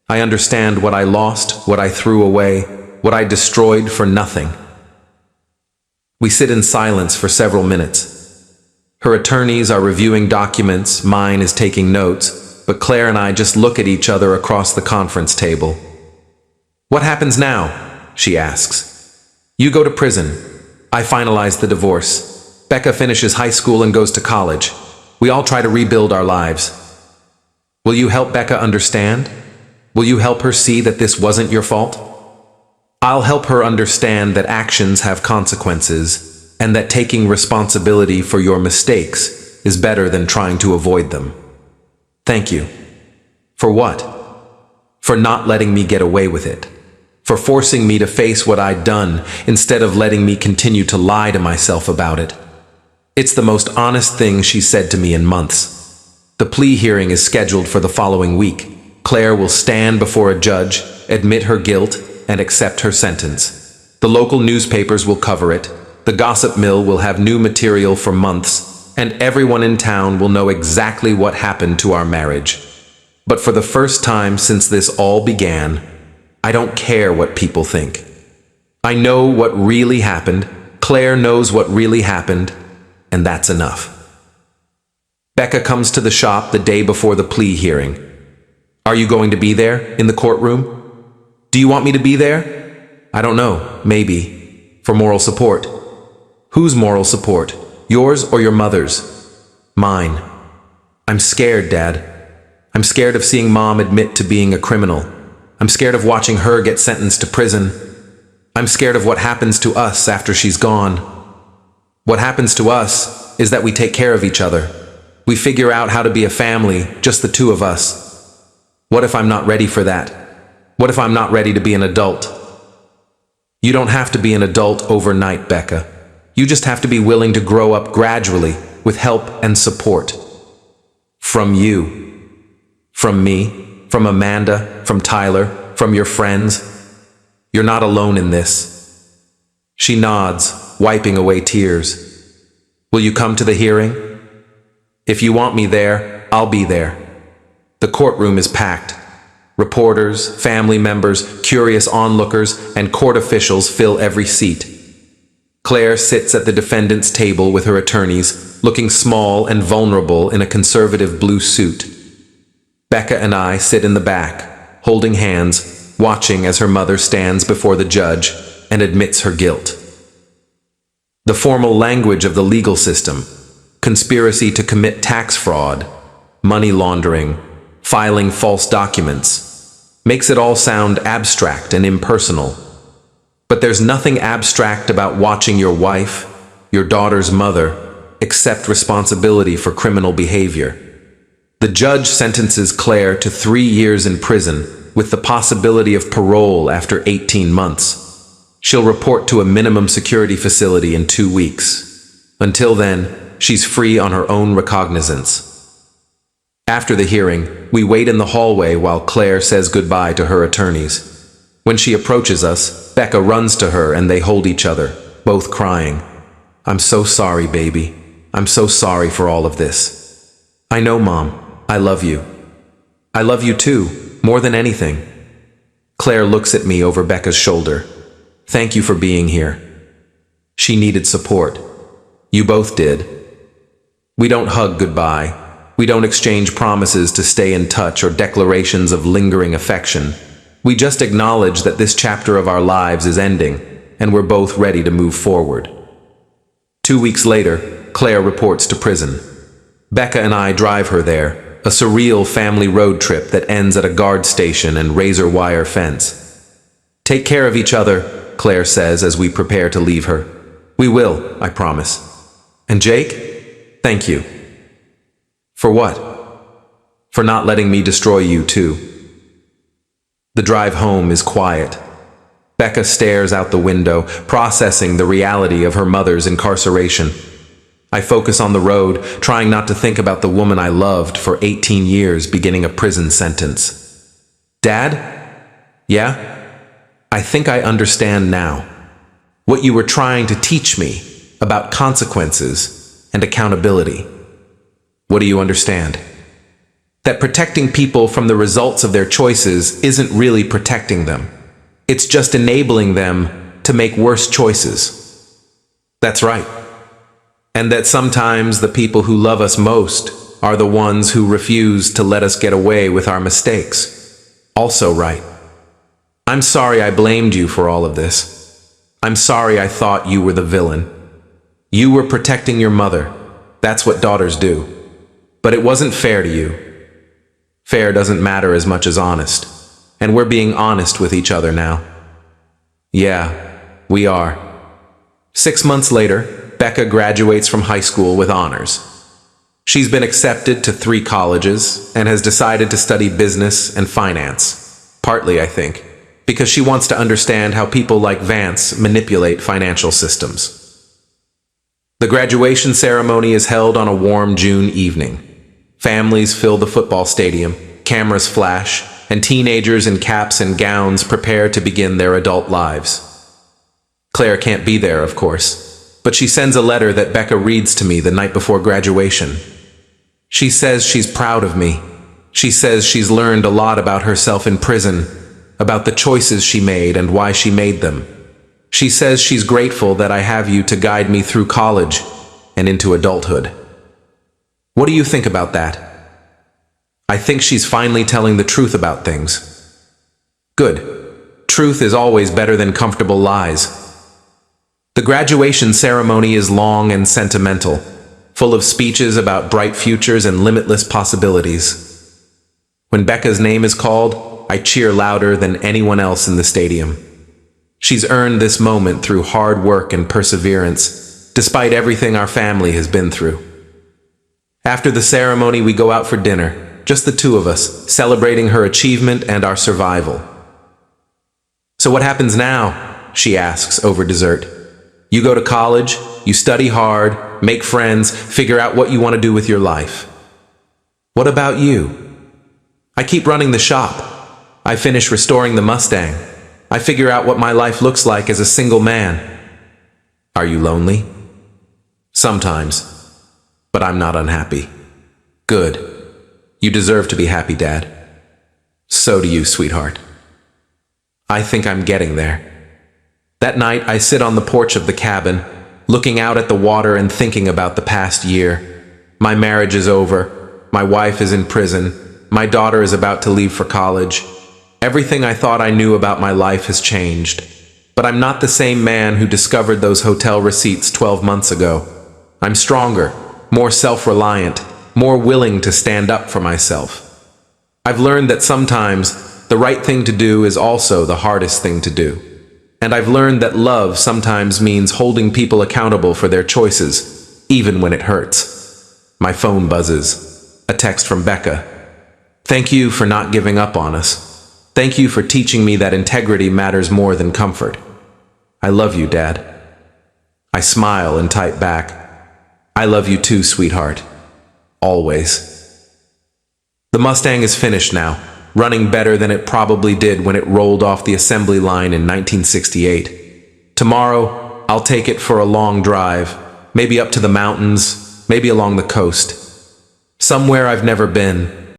I understand what I lost, what I threw away, what I destroyed for nothing. We sit in silence for several minutes. Her attorneys are reviewing documents, mine is taking notes, but Claire and I just look at each other across the conference table. What happens now? She asks. You go to prison. I finalize the divorce. Becca finishes high school and goes to college. We all try to rebuild our lives. Will you help Becca understand? Will you help her see that this wasn't your fault? I'll help her understand that actions have consequences, and that taking responsibility for your mistakes is better than trying to avoid them. Thank you. For what? For not letting me get away with it. For forcing me to face what I'd done instead of letting me continue to lie to myself about it. It's the most honest thing she's said to me in months. The plea hearing is scheduled for the following week. Claire will stand before a judge, admit her guilt, and accept her sentence. The local newspapers will cover it. The gossip mill will have new material for months, and everyone in town will know exactly what happened to our marriage. But for the first time since this all began, I don't care what people think. I know what really happened, Claire knows what really happened, and that's enough. Becca comes to the shop the day before the plea hearing. Are you going to be there, in the courtroom? Do you want me to be there? I don't know, maybe. For moral support. Whose moral support? Yours or your mother's? Mine. I'm scared, Dad. I'm scared of seeing Mom admit to being a criminal. I'm scared of watching her get sentenced to prison. I'm scared of what happens to us after she's gone. What happens to us is that we take care of each other. We figure out how to be a family, just the two of us. What if I'm not ready for that? What if I'm not ready to be an adult? You don't have to be an adult overnight, Becca. You just have to be willing to grow up gradually with help and support. From you. From me. From Amanda, from Tyler, from your friends. You're not alone in this. She nods, wiping away tears. Will you come to the hearing? If you want me there, I'll be there. The courtroom is packed. Reporters, family members, curious onlookers, and court officials fill every seat. Claire sits at the defendant's table with her attorneys, looking small and vulnerable in a conservative blue suit. Becca and I sit in the back, holding hands, watching as her mother stands before the judge and admits her guilt. The formal language of the legal system, conspiracy to commit tax fraud, money laundering, filing false documents, makes it all sound abstract and impersonal. But there's nothing abstract about watching your wife, your daughter's mother, accept responsibility for criminal behavior. The judge sentences Claire to 3 years in prison with the possibility of parole after 18 months. She'll report to a minimum security facility in 2 weeks. Until then, she's free on her own recognizance. After the hearing, we wait in the hallway while Claire says goodbye to her attorneys. When she approaches us, Becca runs to her and they hold each other, both crying. I'm so sorry, baby. I'm so sorry for all of this. I know, Mom. I love you. I love you too, more than anything. Claire looks at me over Becca's shoulder. Thank you for being here. She needed support. You both did. We don't hug goodbye. We don't exchange promises to stay in touch or declarations of lingering affection. We just acknowledge that this chapter of our lives is ending, and we're both ready to move forward. 2 weeks later, Claire reports to prison. Becca and I drive her there, a surreal family road trip that ends at a guard station and razor wire fence. Take care of each other, Claire says as we prepare to leave her. We will, I promise. And Jake? Thank you. For what? For not letting me destroy you too. The drive home is quiet. Becca stares out the window, processing the reality of her mother's incarceration. I focus on the road, trying not to think about the woman I loved for 18 years beginning a prison sentence. Dad? Yeah? I think I understand now. What you were trying to teach me about consequences and accountability. What do you understand? That protecting people from the results of their choices isn't really protecting them. It's just enabling them to make worse choices. That's right. And that sometimes the people who love us most are the ones who refuse to let us get away with our mistakes. Also right. I'm sorry I blamed you for all of this. I'm sorry I thought you were the villain. You were protecting your mother. That's what daughters do. But it wasn't fair to you. Fair doesn't matter as much as honest. And we're being honest with each other now. Yeah, we are. 6 months later, Becca graduates from high school with honors. She's been accepted to 3 colleges and has decided to study business and finance. Partly, I think, because she wants to understand how people like Vance manipulate financial systems. The graduation ceremony is held on a warm June evening. Families fill the football stadium, cameras flash, and teenagers in caps and gowns prepare to begin their adult lives. Claire can't be there, of course, but she sends a letter that Becca reads to me the night before graduation. She says she's proud of me. She says she's learned a lot about herself in prison, about the choices she made and why she made them. She says she's grateful that I have you to guide me through college and into adulthood. What do you think about that? I think she's finally telling the truth about things. Good. Truth is always better than comfortable lies. The graduation ceremony is long and sentimental, full of speeches about bright futures and limitless possibilities. When Becca's name is called, I cheer louder than anyone else in the stadium. She's earned this moment through hard work and perseverance, despite everything our family has been through. After the ceremony, we go out for dinner, just the 2 of us, celebrating her achievement and our survival. So what happens now? She asks over dessert. You go to college, you study hard, make friends, figure out what you want to do with your life. What about you? I keep running the shop. I finish restoring the Mustang. I figure out what my life looks like as a single man. Are you lonely? Sometimes. But I'm not unhappy. Good. You deserve to be happy, Dad. So do you, sweetheart. I think I'm getting there. That night, I sit on the porch of the cabin, looking out at the water and thinking about the past year. My marriage is over. My wife is in prison. My daughter is about to leave for college. Everything I thought I knew about my life has changed. But I'm not the same man who discovered those hotel receipts 12 months ago. I'm stronger, more self-reliant, more willing to stand up for myself. I've learned that sometimes the right thing to do is also the hardest thing to do. And I've learned that love sometimes means holding people accountable for their choices, even when it hurts. My phone buzzes. A text from Becca. Thank you for not giving up on us. Thank you for teaching me that integrity matters more than comfort. I love you, Dad. I smile and type back. I love you too, sweetheart. Always. The Mustang is finished now, running better than it probably did when it rolled off the assembly line in 1968. Tomorrow, I'll take it for a long drive, maybe up to the mountains, maybe along the coast. Somewhere I've never been,